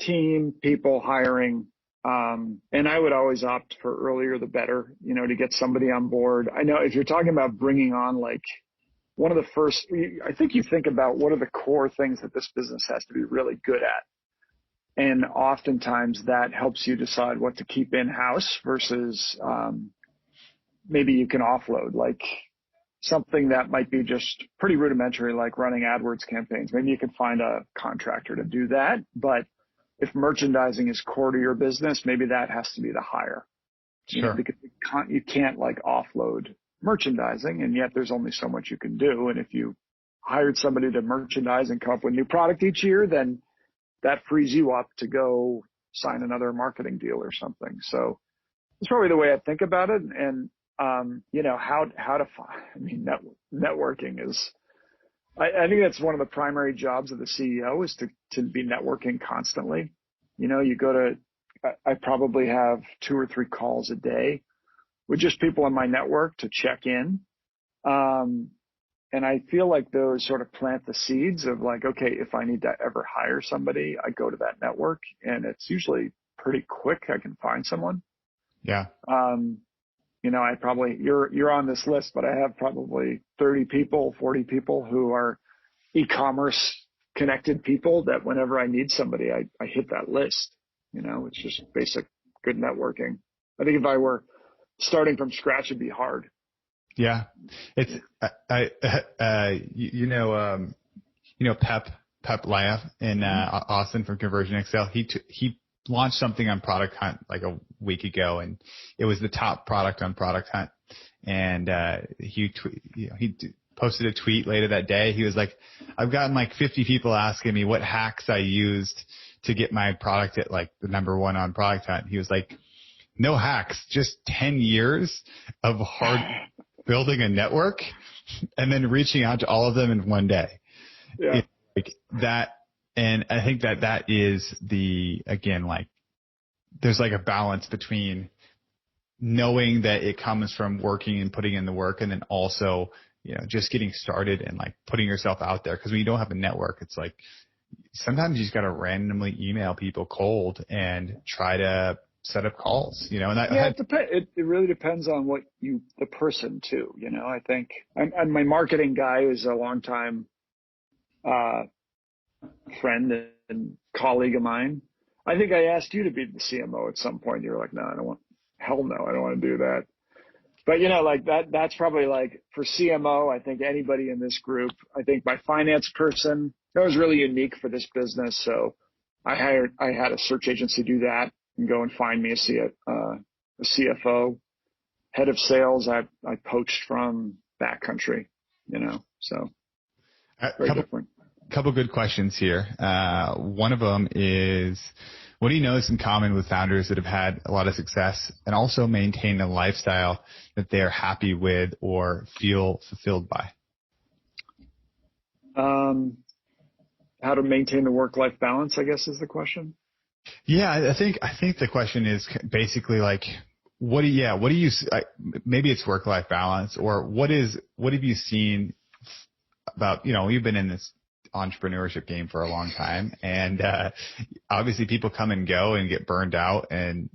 team, people, hiring. And I would always opt for earlier the better, to get somebody on board. I know if you're talking about bringing on like one of the first, I think you think about what are the core things that this business has to be really good at. And oftentimes that helps you decide what to keep in-house versus maybe you can offload, like something that might be just pretty rudimentary, like running AdWords campaigns. Maybe you can find a contractor to do that. But if merchandising is core to your business, maybe that has to be the hire. Sure. Because you can't like offload merchandising, and yet there's only so much you can do. And if you hired somebody to merchandise and come up with new product each year, then that frees you up to go sign another marketing deal or something. So it's probably the way I think about it. And, how to find, networking is, I think that's one of the primary jobs of the CEO is to be networking constantly. You go to I probably have 2 or 3 calls a day with just people in my network to check in. And I feel like those sort of plant the seeds of like, okay, if I need to ever hire somebody, I go to that network, and it's usually pretty quick. I can find someone. Yeah. I probably, you're on this list, but I have probably 30 people, 40 people who are e-commerce connected people that whenever I need somebody, I hit that list. It's just basic good networking. I think if I were starting from scratch, it'd be hard. Yeah. It's, Pep Laugh in Austin from Conversion Excel. He launched something on Product Hunt like a week ago, and it was the top product on Product Hunt. And he posted a tweet later that day. He was like, I've gotten like 50 people asking me what hacks I used to get my product at like the number 1 on Product Hunt. He was like, no hacks, just 10 years of hard building a network and then reaching out to all of them in one day. Yeah. Like that. And I think that is there's like a balance between knowing that it comes from working and putting in the work, and then also, just getting started and like putting yourself out there. Cause when you don't have a network, it's like sometimes you just got to randomly email people cold and try to set up calls, and it really depends on the person too. I think I'm my marketing guy is a longtime friend and colleague of mine. I think I asked you to be the CMO at some point. You're like, no, I don't want to do that. But that's probably like for CMO, I think anybody in this group, I think my finance person, that was really unique for this business. So I had a search agency do that and go and find me a CFO. Head of sales, I poached from backcountry, so very different. Couple good questions here. One of them is, what do you notice in common with founders that have had a lot of success and also maintain a lifestyle that they're happy with or feel fulfilled by? How to maintain the work-life balance, I guess, is the question. Yeah, I think the question is basically like, what do you, maybe it's work-life balance, or what have you seen about, you've been in this entrepreneurship game for a long time, and obviously people come and go and get burned out, and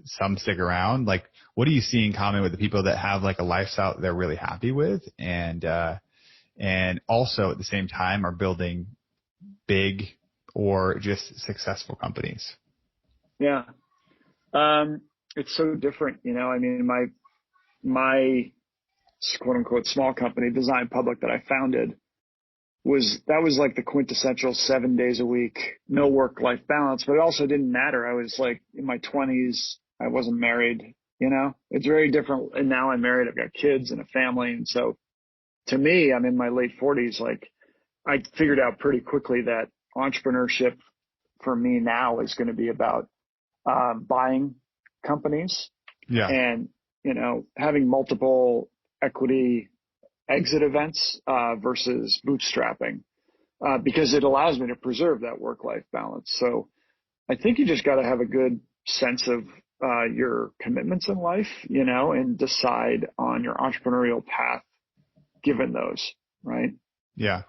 some stick around. Like, what do you see in common with the people that have like a lifestyle that they're really happy with, and also at the same time are building big or just successful companies? Yeah. It's so different, I mean, my quote unquote small company, Design Public, that I founded, was like the quintessential 7 days a week, no work-life balance, but it also didn't matter. I was like in my 20s. I wasn't married, it's very different. And now I'm married. I've got kids and a family. And so to me, I'm in my late 40s. Like, I figured out pretty quickly that entrepreneurship for me now is going to be about buying companies, and, having multiple equity exit events versus bootstrapping, because it allows me to preserve that work-life balance. So I think you just got to have a good sense of your commitments in life, and decide on your entrepreneurial path given those, right? Yeah.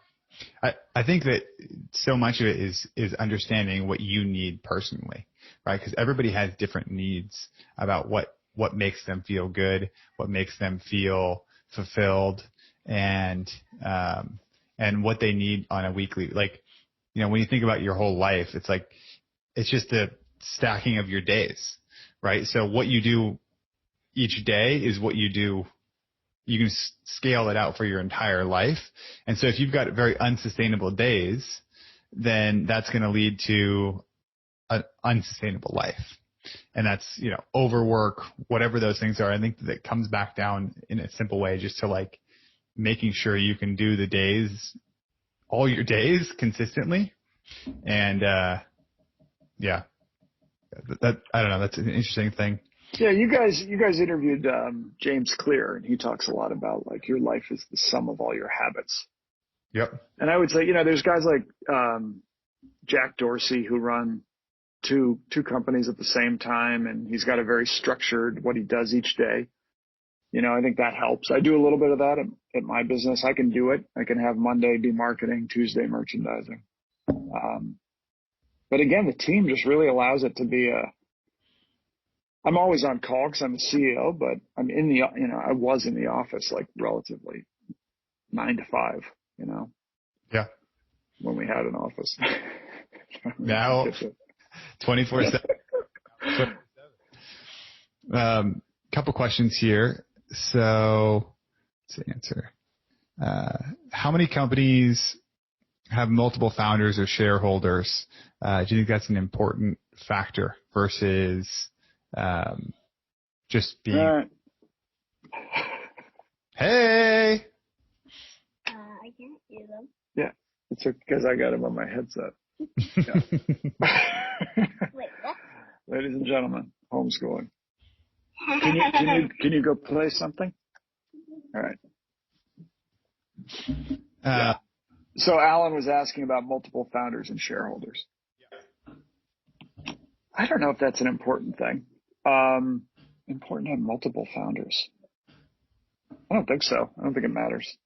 I think that so much of it is understanding what you need personally, right? Because everybody has different needs about what makes them feel good, what makes them feel fulfilled, and what they need on a weekly, like, when you think about your whole life, it's like, it's just the stacking of your days, right? So what you do each day is what you do. You can scale it out for your entire life. And so if you've got very unsustainable days, then that's going to lead to an unsustainable life. And that's, overwork, whatever those things are. I think that comes back down in a simple way, just to like making sure you can do all your days consistently. And, I don't know. That's an interesting thing. Yeah, you guys interviewed James Clear, and he talks a lot about like your life is the sum of all your habits. Yep. And I would say, there's guys like Jack Dorsey who run two companies at the same time, and he's got a very structured what he does each day. I think that helps. I do a little bit of that at my business. I can do it. I can have Monday be marketing, Tuesday merchandising. But again, the team just really allows it to be I'm always on call because I'm the CEO, but I'm I was in the office like relatively 9 to 5, Yeah. when we had an office. Now 24/7. Couple questions here. So let's answer. How many companies have multiple founders or shareholders? Do you think that's an important factor versus just being? Hey. I can't hear them. Yeah, it's because I got him on my headset. Yeah. Wait, what? Ladies and gentlemen, homeschooling. Can you go play something? All right. Yeah. So Alan was asking about multiple founders and shareholders. I don't know if that's an important thing. Important to have multiple founders. I don't think so. I don't think it matters.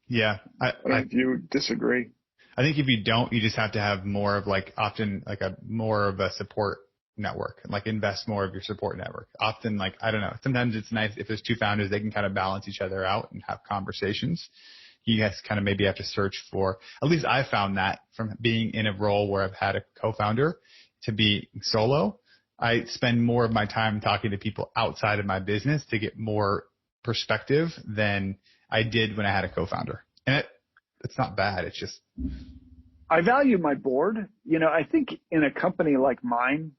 Yeah. If you disagree. I think if you don't, you just have to have more of more of a support network, and invest more of your support network. Often, I don't know, sometimes it's nice if there's two founders, they can kind of balance each other out and have conversations. You guys kind of maybe have to search for, at least I found that from being in a role where I've had a co-founder to be solo, I spend more of my time talking to people outside of my business to get more perspective than I did when I had a co-founder. And it's not bad. It's just, I value my board. I think in a company like mine,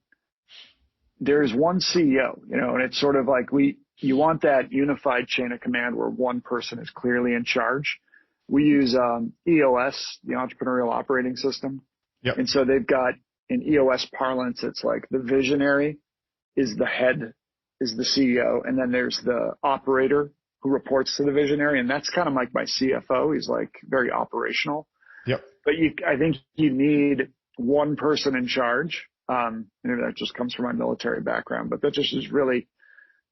there's one CEO, and it's sort of like you want that unified chain of command where one person is clearly in charge. We use EOS, the Entrepreneurial Operating System. Yep. And so they've got, in EOS parlance, it's like the visionary is the head, is the CEO, and then there's the operator who reports to the visionary, and that's kind of like my CFO. He's very operational. Yep. But I think you need one person in charge. Maybe that just comes from my military background, but that just is really,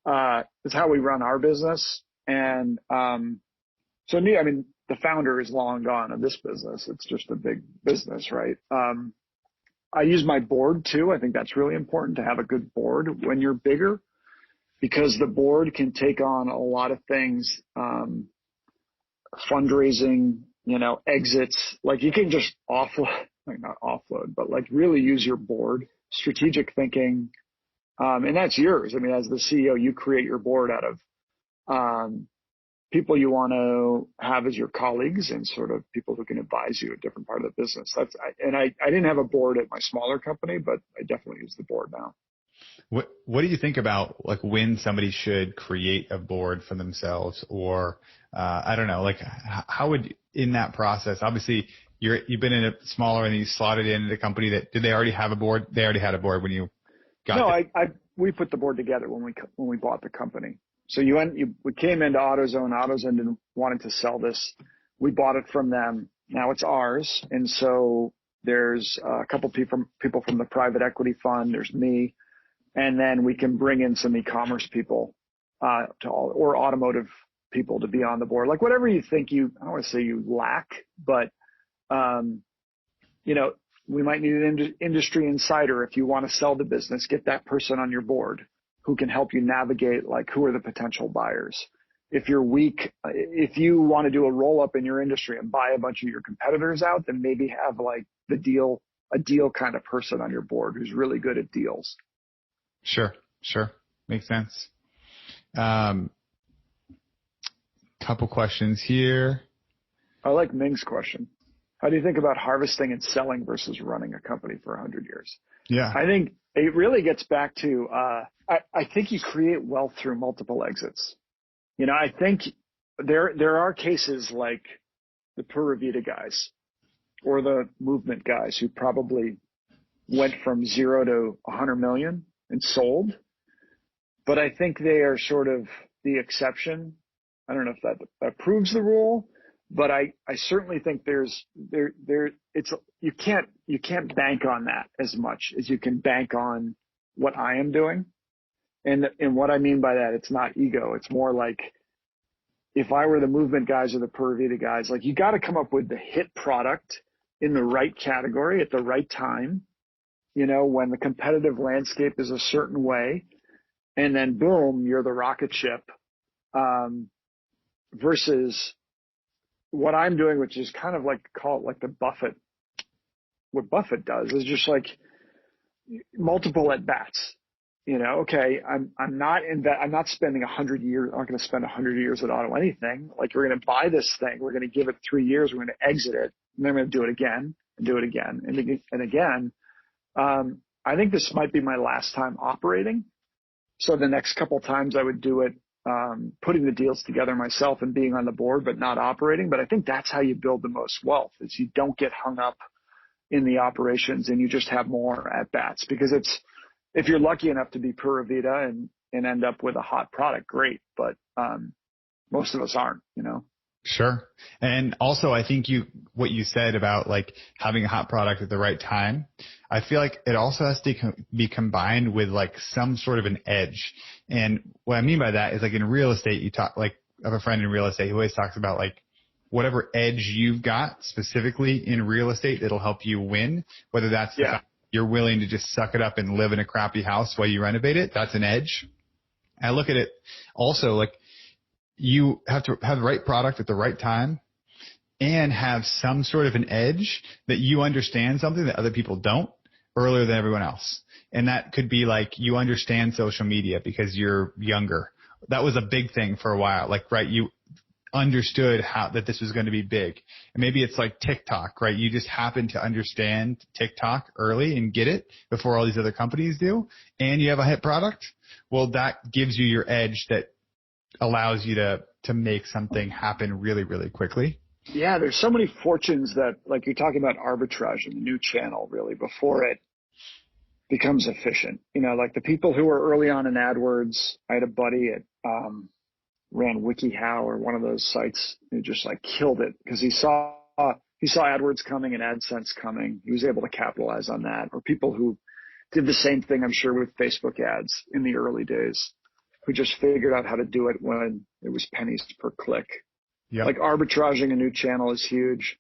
it's how we run our business. And, so the founder is long gone of this business. It's just a big business, right? I use my board too. I think that's really important to have a good board when you're bigger, because the board can take on a lot of things, fundraising, exits. You can just offload, not offload, but really use your board, strategic thinking. And that's yours. As the CEO, you create your board out of, people you want to have as your colleagues and sort of people who can advise you at different part of the business. I didn't have a board at my smaller company, but I definitely use the board now. What do you think about when somebody should create a board for themselves, or I don't know, how would, in that process, obviously you've been in a smaller and you slotted in a company that, did they already have a board? They already had a board when you got it. No, we put the board together when we bought the company. So we came into AutoZone. AutoZone wanted to sell this. We bought it from them. Now it's ours. And so there's a couple people from the private equity fund. There's me. And then we can bring in some e-commerce people, or automotive people to be on the board. Whatever you think I don't want to say you lack, but, we might need an industry insider. If you want to sell the business, get that person on your board who can help you navigate, who are the potential buyers. If you're weak, if you want to do a roll up in your industry and buy a bunch of your competitors out, then maybe have a deal kind of person on your board who's really good at deals. Sure. Makes sense. Couple questions here. I like Ming's question. How do you think about harvesting and selling versus running a company for 100 years? Yeah. I think it really gets back to, I think you create wealth through multiple exits. I think there are cases like the Pura Vida guys or the Movement guys who probably went from 0 to 100 million and sold. But I think they are sort of the exception. I don't know if that proves the rule, but I certainly think you can't bank on that as much as you can bank on what I am doing. And what I mean by that, it's not ego. It's more like if I were the movement guys or the Pura Vida guys, like you got to come up with the hit product in the right category at the right time, when the competitive landscape is a certain way, and then boom, you're the rocket ship, versus what I'm doing, which is kind of like, call it like what Buffett does is just like multiple at bats. Okay, I'm not spending 100 years. I'm not going to spend 100 years at AutoAnything. Like we're going to buy this thing. We're going to give it 3 years. We're going to exit it. And then we're going to do it again and do it again and again. I think this might be my last time operating. So the next couple times I would do it, putting the deals together myself and being on the board, but not operating. But I think that's how you build the most wealth is you don't get hung up in the operations and you just have more at bats because if you're lucky enough to be Pura Vida and end up with a hot product, great. But, most of us aren't, Sure. And also I think what you said about like having a hot product at the right time, I feel like it also has to be combined with like some sort of an edge. And what I mean by that is like in real estate, I have a friend in real estate who always talks about like whatever edge you've got specifically in real estate that'll help you win, whether that's the fact you're willing to just suck it up and live in a crappy house while you renovate it. That's an edge. I look at it also like you have to have the right product at the right time and have some sort of an edge that you understand something that other people don't earlier than everyone else. And that could be like you understand social media because you're younger. That was a big thing for a while. Like, right, you understood that this was going to be big. And maybe it's like TikTok, right? You just happen to understand TikTok early and get it before all these other companies do. And you have a hit product. Well, that gives you your edge that allows you to make something happen really, really quickly. Yeah, there's so many fortunes that, like you're talking about arbitrage in the new channel, really, before it becomes efficient. Like the people who were early on in AdWords, I had a buddy at ran WikiHow or one of those sites who just like killed it because he saw AdWords coming and AdSense coming. He was able to capitalize on that. Or people who did the same thing, I'm sure, with Facebook ads in the early days, who just figured out how to do it when it was pennies per click. Yep. Like arbitraging a new channel is huge.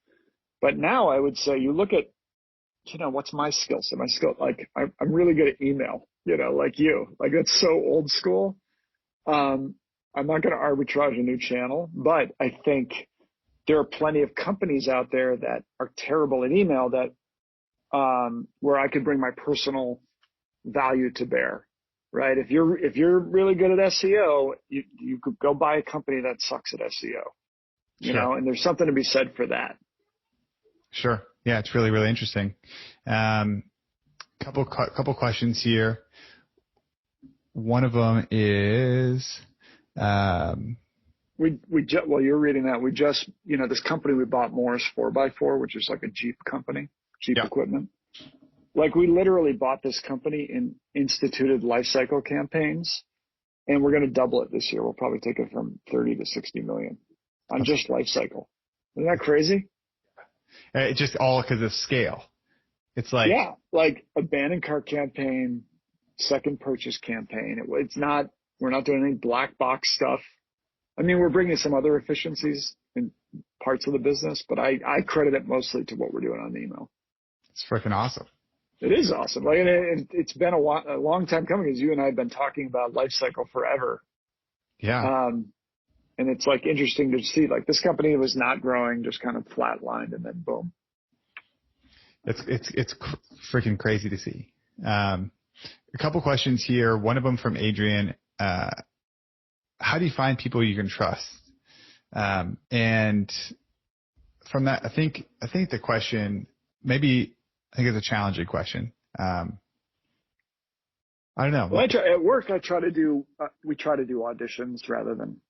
But now I would say you look at, what's my skill set? Like I'm really good at email, like you. Like that's so old school. I'm not going to arbitrage a new channel, but I think there are plenty of companies out there that are terrible at email that where I could bring my personal value to bear, right? If you're really good at SEO, you could go buy a company that sucks at SEO, and there's something to be said for that. Sure. Yeah, it's really, really interesting. Couple questions here. One of them is, while you're reading that, we just, this company we bought, Morris 4x4, which is like a Jeep company, Jeep equipment. Like we literally bought this company and instituted life cycle campaigns, and we're going to double it this year. We'll probably take it from 30 to 60 million on just life cycle. Isn't that crazy? It's just all because of scale. It's like, like abandoned cart campaign, second purchase campaign. We're not doing any black box stuff. I mean, we're bringing some other efficiencies in parts of the business, but I credit it mostly to what we're doing on the email. It's freaking awesome. It is awesome. Like, it's been a long time coming, because you and I have been talking about life cycle forever. Yeah. And it's like interesting to see, like this company was not growing, just kind of flatlined, and then boom. It's freaking crazy to see. A couple questions here. One of them from Adrian. How do you find people you can trust? And from that, I think the question, maybe I think it's a challenging question. I don't know. Well, at work, we try to do auditions rather than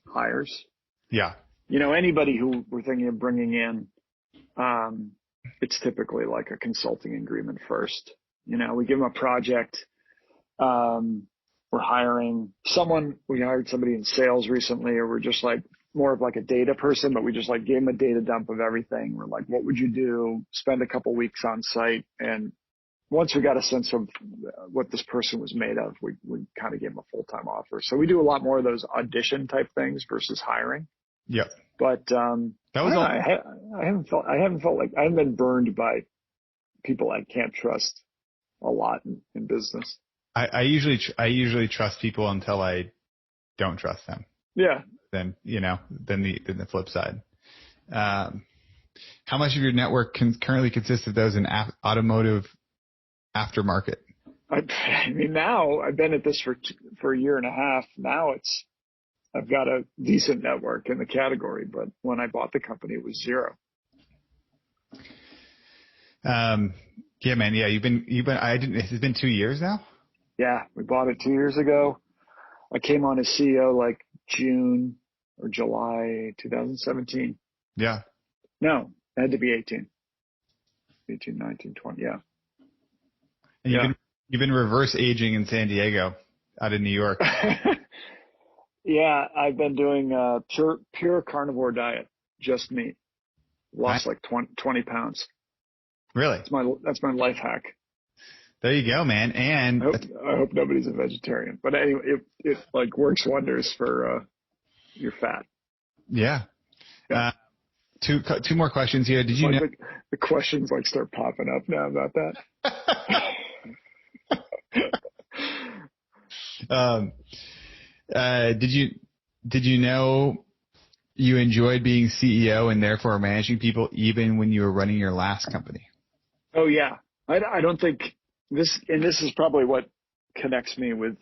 hires. Yeah. Anybody who we're thinking of bringing in, it's typically like a consulting agreement first. We give them a project. We're hiring someone. We hired somebody in sales recently, or we're just like more of like a data person, but we just like gave him a data dump of everything. We're like, what would you do? Spend a couple weeks on site. And once we got a sense of what this person was made of, we kind of gave him a full-time offer. So we do a lot more of those audition type things versus hiring. Yep. But that was I haven't felt like I haven't been burned by people I can't trust a lot in business. I usually trust people until I don't trust them. Yeah. Then the flip side. How much of your network currently consists of those in automotive aftermarket? I mean, now I've been at this for a year and a half. Now I've got a decent network in the category, but when I bought the company, it was zero. Yeah, man. Yeah, it's been 2 years now. Yeah, we bought it 2 years ago. I came on as CEO like June or July 2017. Yeah. No, it had to be 18, 19, 20. Yeah. And you've been reverse aging in San Diego out of New York. Yeah, I've been doing pure carnivore diet, just meat. Lost like 20 pounds. Really? That's my life hack. There you go, man. And I hope nobody's a vegetarian. But anyway, it like works wonders for your fat. Yeah. Two more questions here. Did you know the questions like start popping up now about that? Did you know you enjoyed being CEO and therefore managing people even when you were running your last company? Oh yeah. I don't think this is probably what connects me with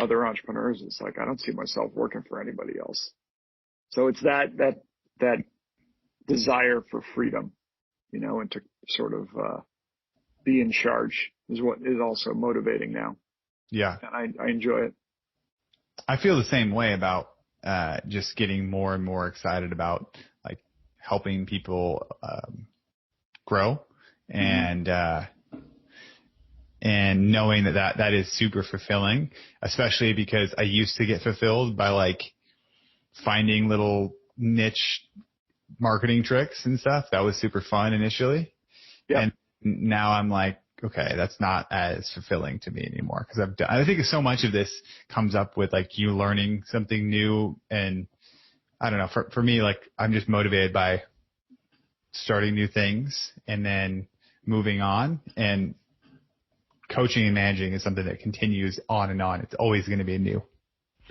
other entrepreneurs. It's like, I don't see myself working for anybody else. So it's that desire for freedom, and to sort of, be in charge is what is also motivating now. Yeah. And I enjoy it. I feel the same way about, just getting more and more excited about like helping people, grow and knowing that is super fulfilling, especially because I used to get fulfilled by like finding little niche marketing tricks and stuff. That was super fun initially. Yeah. And now I'm like, okay, that's not as fulfilling to me anymore because I think so much of this comes up with like you learning something new. And I don't know, for me, like I'm just motivated by starting new things and then moving on, and coaching and managing is something that continues on and on. It's always going to be new.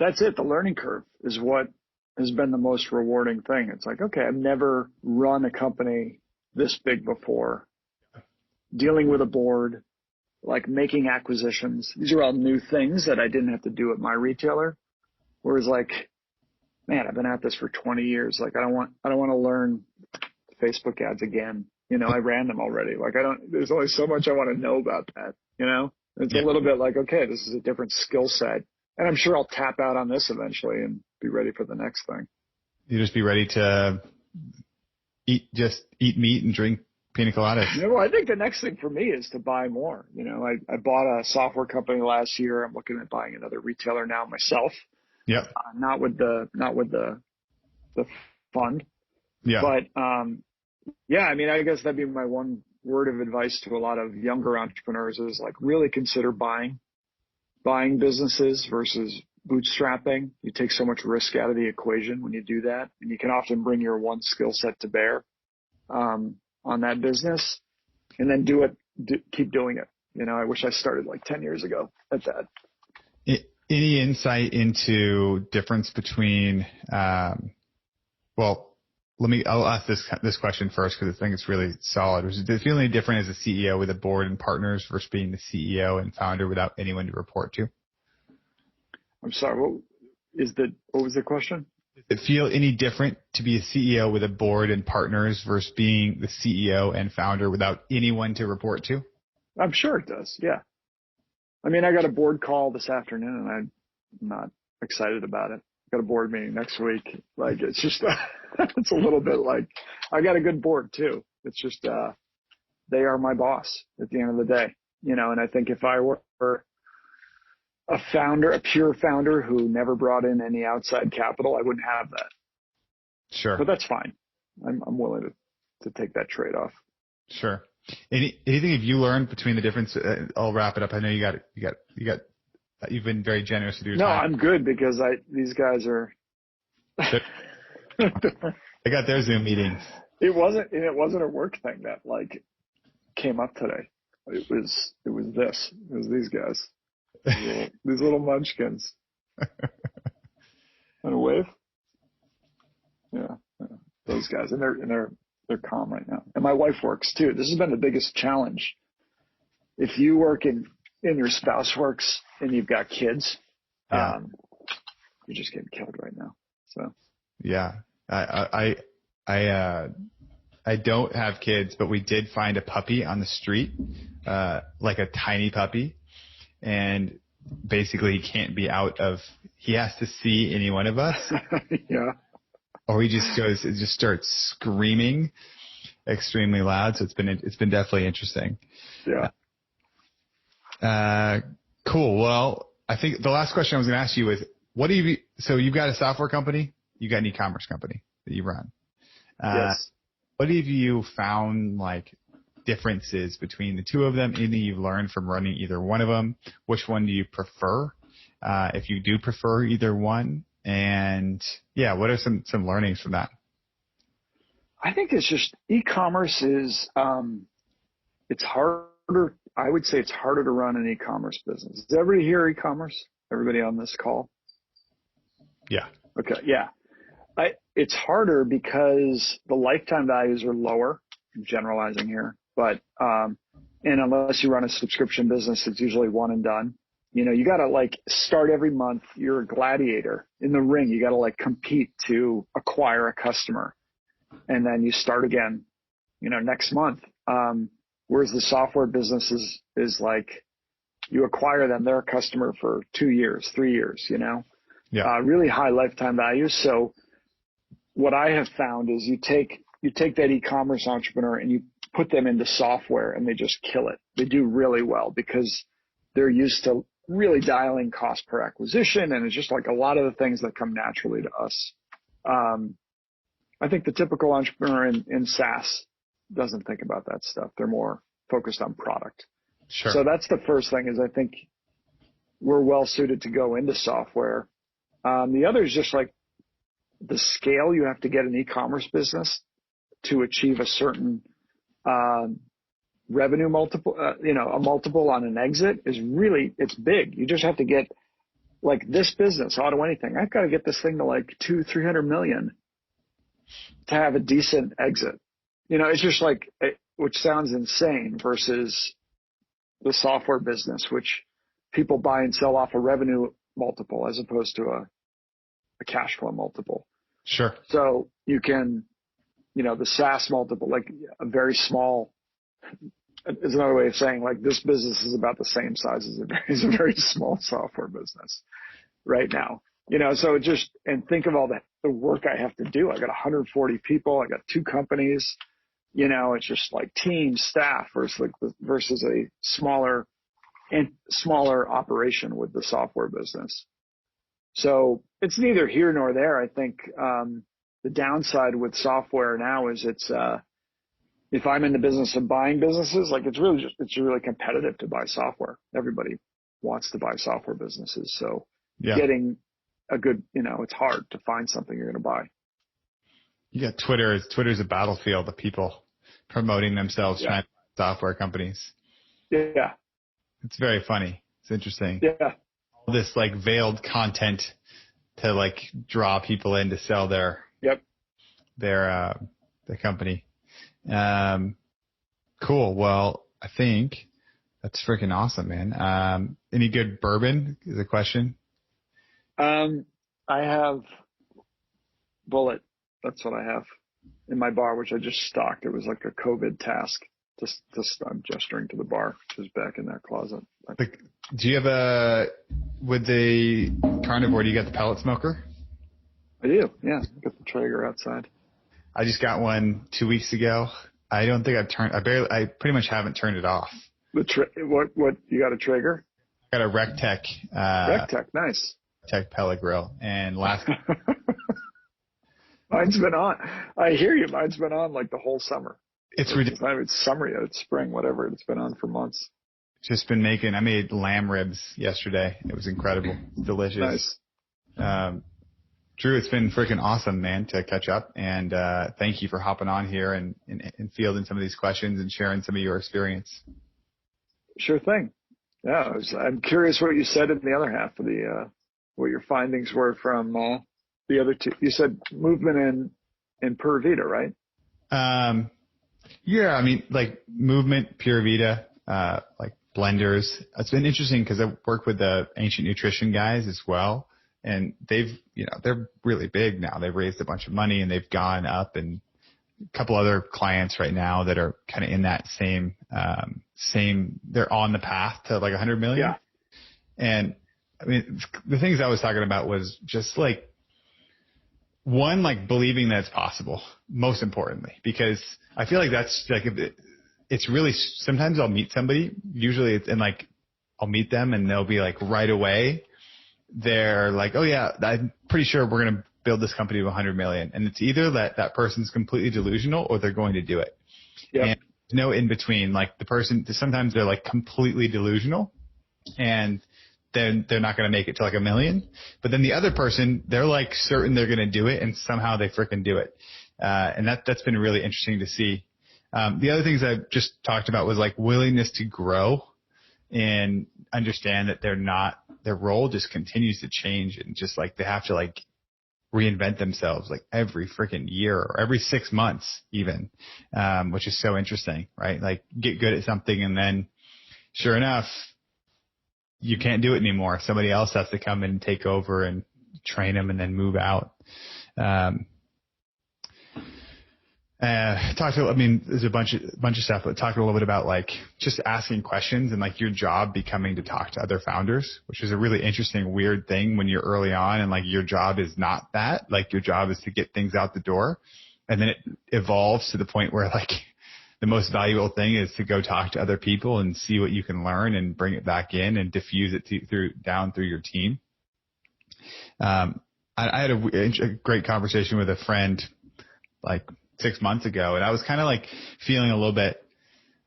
That's it. The learning curve is what has been the most rewarding thing. It's like, okay, I've never run a company this big before. Dealing with a board, like making acquisitions. These are all new things that I didn't have to do at my retailer. Whereas like, man, I've been at this for 20 years. Like I don't want to learn Facebook ads again. I ran them already. Like there's only so much I want to know about that. It's a little bit like, okay, this is a different skill set. And I'm sure I'll tap out on this eventually and be ready for the next thing. You just be ready to eat meat and drink pina coladas. Well, I think the next thing for me is to buy more. I bought a software company last year. I'm looking at buying another retailer now myself. Yeah. Not with the fund. Yeah. But, I mean, I guess that'd be my one word of advice to a lot of younger entrepreneurs is like really consider buying businesses versus bootstrapping. You take so much risk out of the equation when you do that, and you can often bring your one skill set to bear on that business, and then keep doing it. I wish I started like 10 years ago at that. Any insight into difference between, I'll ask this question first because I think it's really solid. Does it feel any different as a CEO with a board and partners versus being the CEO and founder without anyone to report to? I'm sorry. What was the question? Does it feel any different to be a CEO with a board and partners versus being the CEO and founder without anyone to report to? I'm sure it does. Yeah. I mean, I got a board call this afternoon and I'm not excited about it. Got a board meeting next week. Like it's just, it's a little bit like I got a good board too. It's just, they are my boss at the end of the day, and I think if I were a pure founder who never brought in any outside capital, I wouldn't have that. Sure. But that's fine. I'm willing to take that trade off. Sure. Anything have you learned between the difference? I'll wrap it up. I know you've been very generous with your time. No, I'm good because these guys are. They got their Zoom meetings. It wasn't a work thing that like came up today. It was these guys, these little munchkins. And a wave. Yeah, those guys, and they're calm right now. And my wife works too. This has been the biggest challenge. If you work and your spouse works and you've got kids, you're just getting killed right now. So yeah, I don't have kids, but we did find a puppy on the street, like a tiny puppy, and basically he has to see any one of us. Yeah. Or he just starts screaming extremely loud. So it's been definitely interesting. Yeah. Cool. Well, I think the last question I was going to ask you is, so you've got a software company, you got an e-commerce company that you run. Yes. What have you found like differences between the two of them? Anything you've learned from running either one of them? Which one do you prefer? If you do prefer either one, and yeah, what are some learnings from that? I think it's just e-commerce is, it's harder. I would say it's harder to run an e-commerce business. Does everybody hear e-commerce? Everybody on this call? Yeah. Okay. Yeah. It's harder because the lifetime values are lower. I'm generalizing here, but, and unless you run a subscription business, it's usually one and done. You know, you got to like start every month. You're a gladiator in the ring. You got to like compete to acquire a customer, and then you start again, you know, next month. Whereas the software business is like you acquire them, they're a customer for 2 years, 3 years, you know, really high lifetime value. So what I have found is you take that e-commerce entrepreneur and you put them into software and they just kill it. They do really well because they're used to really dialing cost per acquisition. And it's just like a lot of the things that come naturally to us. I think the typical entrepreneur in SaaS doesn't think about that stuff. They're more focused on product. Sure. So that's the first thing is I think we're well suited to go into software. The other is just like the scale you have to get an e-commerce business to achieve a certain revenue multiple, a multiple on an exit is really, it's big. You just have to get like this business, AutoAnything. I've got to get this thing to like 200-300 million to have a decent exit. You know, it's just like, which sounds insane versus the software business, which people buy and sell off a revenue multiple as opposed to a cash flow multiple. Sure. So you can, the SaaS multiple, like a very small, is another way of saying like this business is about the same size as a very small software business right now. So and think of all the work I have to do. I got 140 people. I got 2 companies. It's just like team staff versus a smaller operation with the software business. So it's neither here nor there. I think the downside with software now is it's if I'm in the business of buying businesses, like it's really competitive to buy software. Everybody wants to buy software businesses. So getting a good, it's hard to find something you're going to buy. You got Twitter. Twitter's a battlefield of people promoting themselves, trying to buy software companies. Yeah. It's very funny. It's interesting. Yeah. All this like veiled content to like draw people in to sell their company. Cool. Well, I think that's freaking awesome, man. Any good bourbon is a question. I have Bullet. That's what I have in my bar, which I just stocked. It was like a COVID task. I'm gesturing to the bar, which is back in that closet. Do you have with the carnivore, do you got the pellet smoker? I do. Yeah. I got the Traeger outside. I just got one 2 weeks ago. I don't think I pretty much haven't turned it off. What, you got a Traeger? I got a Rectech. Rectech, nice. Rectech pellet grill. And Mine's been on. I hear you. Mine's been on like the whole summer. It's ridiculous. It's summer yet. It's spring, whatever. It's been on for months. Just been I made lamb ribs yesterday. It was incredible. Delicious. Nice. Drew, it's been freaking awesome, man, to catch up. And thank you for hopping on here and fielding some of these questions and sharing some of your experience. Sure thing. Yeah, I'm curious what you said in the other half of what your findings were from the other two. You said movement and Pura Vida, right? Yeah, I mean, like movement, Pura Vida, like blenders. It's been interesting because I work with the ancient nutrition guys as well. And they're really big now. They've raised a bunch of money and they've gone up, and a couple other clients right now that are kind of in that same, they're on the path to like 100 million. Yeah. And I mean, the things I was talking about was just like, one, like believing that it's possible, most importantly, because I feel like that's like, it's really, sometimes I'll meet somebody, usually I'll meet them and they'll be like right away, they're like, oh yeah, I'm pretty sure we're going to build this company to 100 million. And it's either that person's completely delusional or they're going to do it. Yep. And no in between. Like the person, sometimes they're like completely delusional and then they're not going to make it to like 1 million. But then the other person, they're like certain they're going to do it and somehow they freaking do it. And that's been really interesting to see. The other things I just talked about was like willingness to grow and understand that their role just continues to change, and just like they have to like reinvent themselves like every freaking year or every 6 months even, which is so interesting, right? Like get good at something and then sure enough, you can't do it anymore. Somebody else has to come in and take over and train them and then move out. There's a bunch of stuff, but talking a little bit about like just asking questions and like your job becoming to talk to other founders, which is a really interesting, weird thing when you're early on and like your job is not that. Like your job is to get things out the door, and then it evolves to the point where like the most valuable thing is to go talk to other people and see what you can learn and bring it back in and diffuse it down through your team. I had a great conversation with a friend like 6 months ago, and I was kind of like feeling a little bit,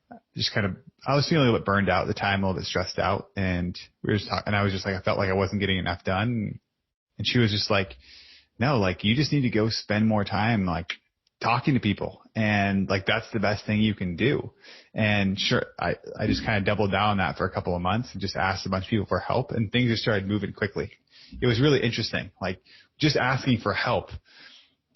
I was feeling a little bit burned out at the time, a little bit stressed out, and we were just talking, and I was just like, I felt like I wasn't getting enough done, and she was just like, no, like you just need to go spend more time like talking to people, and like that's the best thing you can do. And sure, I just kind of doubled down on that for a couple of months and just asked a bunch of people for help, and things just started moving quickly. It was really interesting, like just asking for help.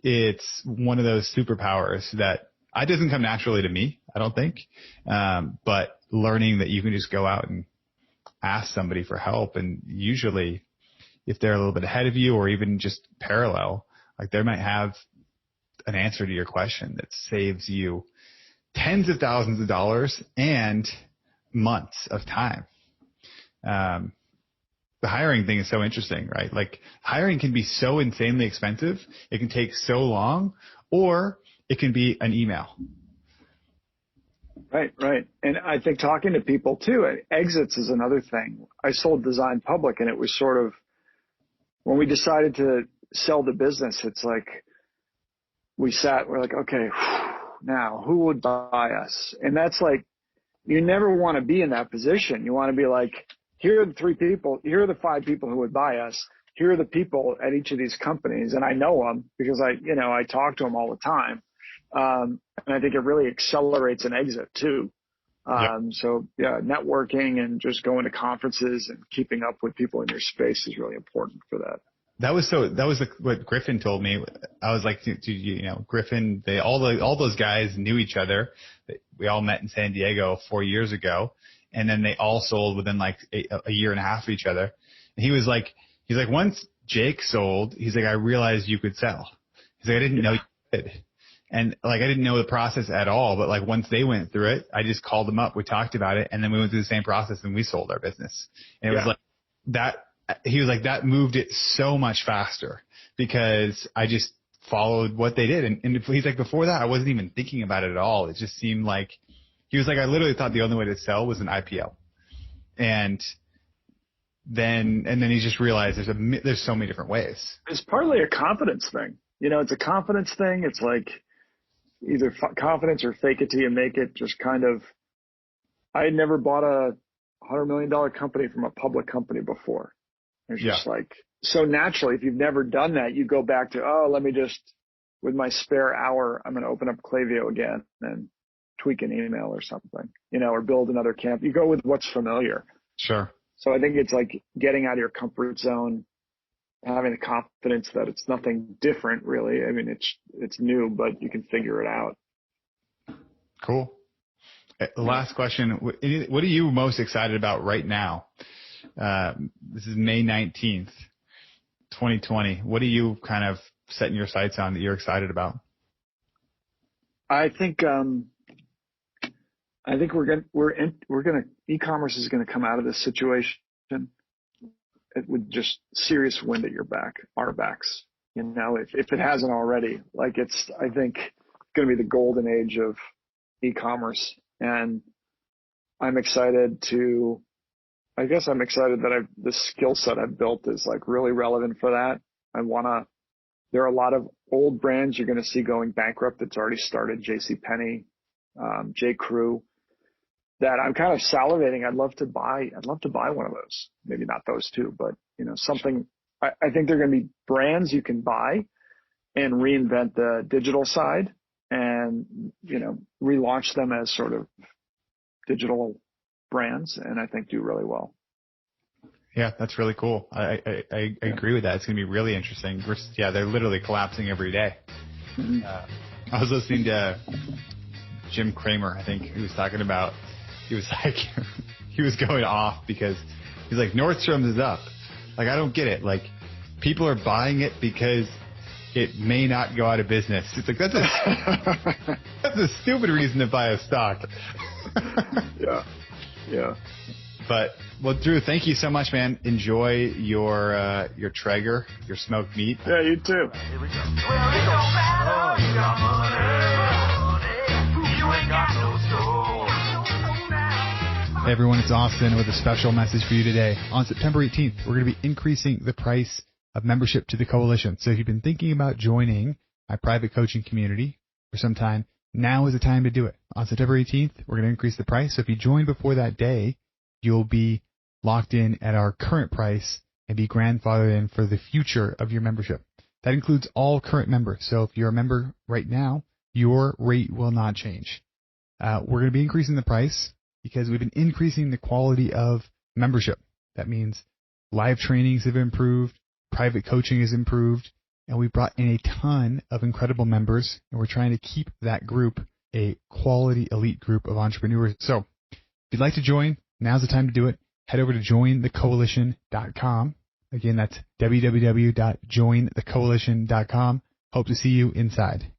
It's one of those superpowers that doesn't come naturally to me, I don't think. But learning that you can just go out and ask somebody for help, and usually if they're a little bit ahead of you or even just parallel, like they might have an answer to your question that saves you tens of thousands of dollars and months of time. The hiring thing is so interesting, right? Like hiring can be so insanely expensive. It can take so long, or it can be an email. Right. And I think talking to people too, exits is another thing. I sold Design Public, and it was sort of, when we decided to sell the business, it's like we're like, okay, now who would buy us? And that's like, you never want to be in that position. You want to be like, here are the 3 people, here are the 5 people who would buy us. Here are the people at each of these companies, and I know them because I talk to them all the time. And I think it really accelerates an exit too. So yeah, networking and just going to conferences and keeping up with people in your space is really important for that. That was what Griffin told me. I was like, Griffin, all those guys knew each other. We all met in San Diego 4 years ago. And then they all sold within like a year and a half of each other. And he's like, once Jake sold, he's like, I realized you could sell. He's like, I didn't know you could. And like, I didn't know the process at all. But like, once they went through it, I just called them up. We talked about it. And then we went through the same process and we sold our business. And it was like that. He was like, that moved it so much faster because I just followed what they did. And he's like, before that, I wasn't even thinking about it at all. It just seemed like, he was like, I literally thought the only way to sell was an IPO. And then he just realized there's so many different ways. It's partly a confidence thing. it's a confidence thing. It's like either confidence or fake it till you make it. Just kind of, I had never bought a $100 million company from a public company before. It's just like, so naturally, if you've never done that, you go back to, let me just, with my spare hour, I'm going to open up Klaviyo again and tweak an email or something, or build another camp. You go with what's familiar. Sure. So I think it's like getting out of your comfort zone, having the confidence that it's nothing different, really. I mean, it's new, but you can figure it out. Cool. Last question. What are you most excited about right now? This is May 19th, 2020. What are you kind of setting your sights on that you're excited about? I think e-commerce is going to come out of this situation with just serious wind at our backs. If it hasn't already, like I think going to be the golden age of e-commerce. And I'm excited that the skill set I've built is like really relevant for that. There are a lot of old brands you're going to see going bankrupt that's already started, JCPenney, J. Crew, that I'm kind of salivating. I'd love to buy one of those. Maybe not those two, but something. I think they're going to be brands you can buy and reinvent the digital side and, relaunch them as sort of digital brands, and I think do really well. Yeah, that's really cool. I agree with that. It's going to be really interesting. They're literally collapsing every day. Mm-hmm. I was listening to Jim Cramer, I think, who was talking about, he was like, he was going off because he's like, Nordstrom's is up. Like, I don't get it. Like, people are buying it because it may not go out of business. It's like, that's a stupid reason to buy a stock. Yeah. But, well, Drew, thank you so much, man. Enjoy your Traeger, your smoked meat. Yeah, you too. Here we go. Well, it don't matter. You got money. You ain't got no soul. Hey everyone, it's Austin with a special message for you today. On September 18th, we're going to be increasing the price of membership to the coalition. So if you've been thinking about joining my private coaching community for some time, now is the time to do it. On September 18th, we're going to increase the price. So if you join before that day, you'll be locked in at our current price and be grandfathered in for the future of your membership. That includes all current members. So if you're a member right now, your rate will not change. We're going to be increasing the price because we've been increasing the quality of membership. That means live trainings have improved, private coaching has improved, and we brought in a ton of incredible members, and we're trying to keep that group a quality elite group of entrepreneurs. So if you'd like to join, now's the time to do it. Head over to jointhecoalition.com. Again, that's www.jointhecoalition.com. Hope to see you inside.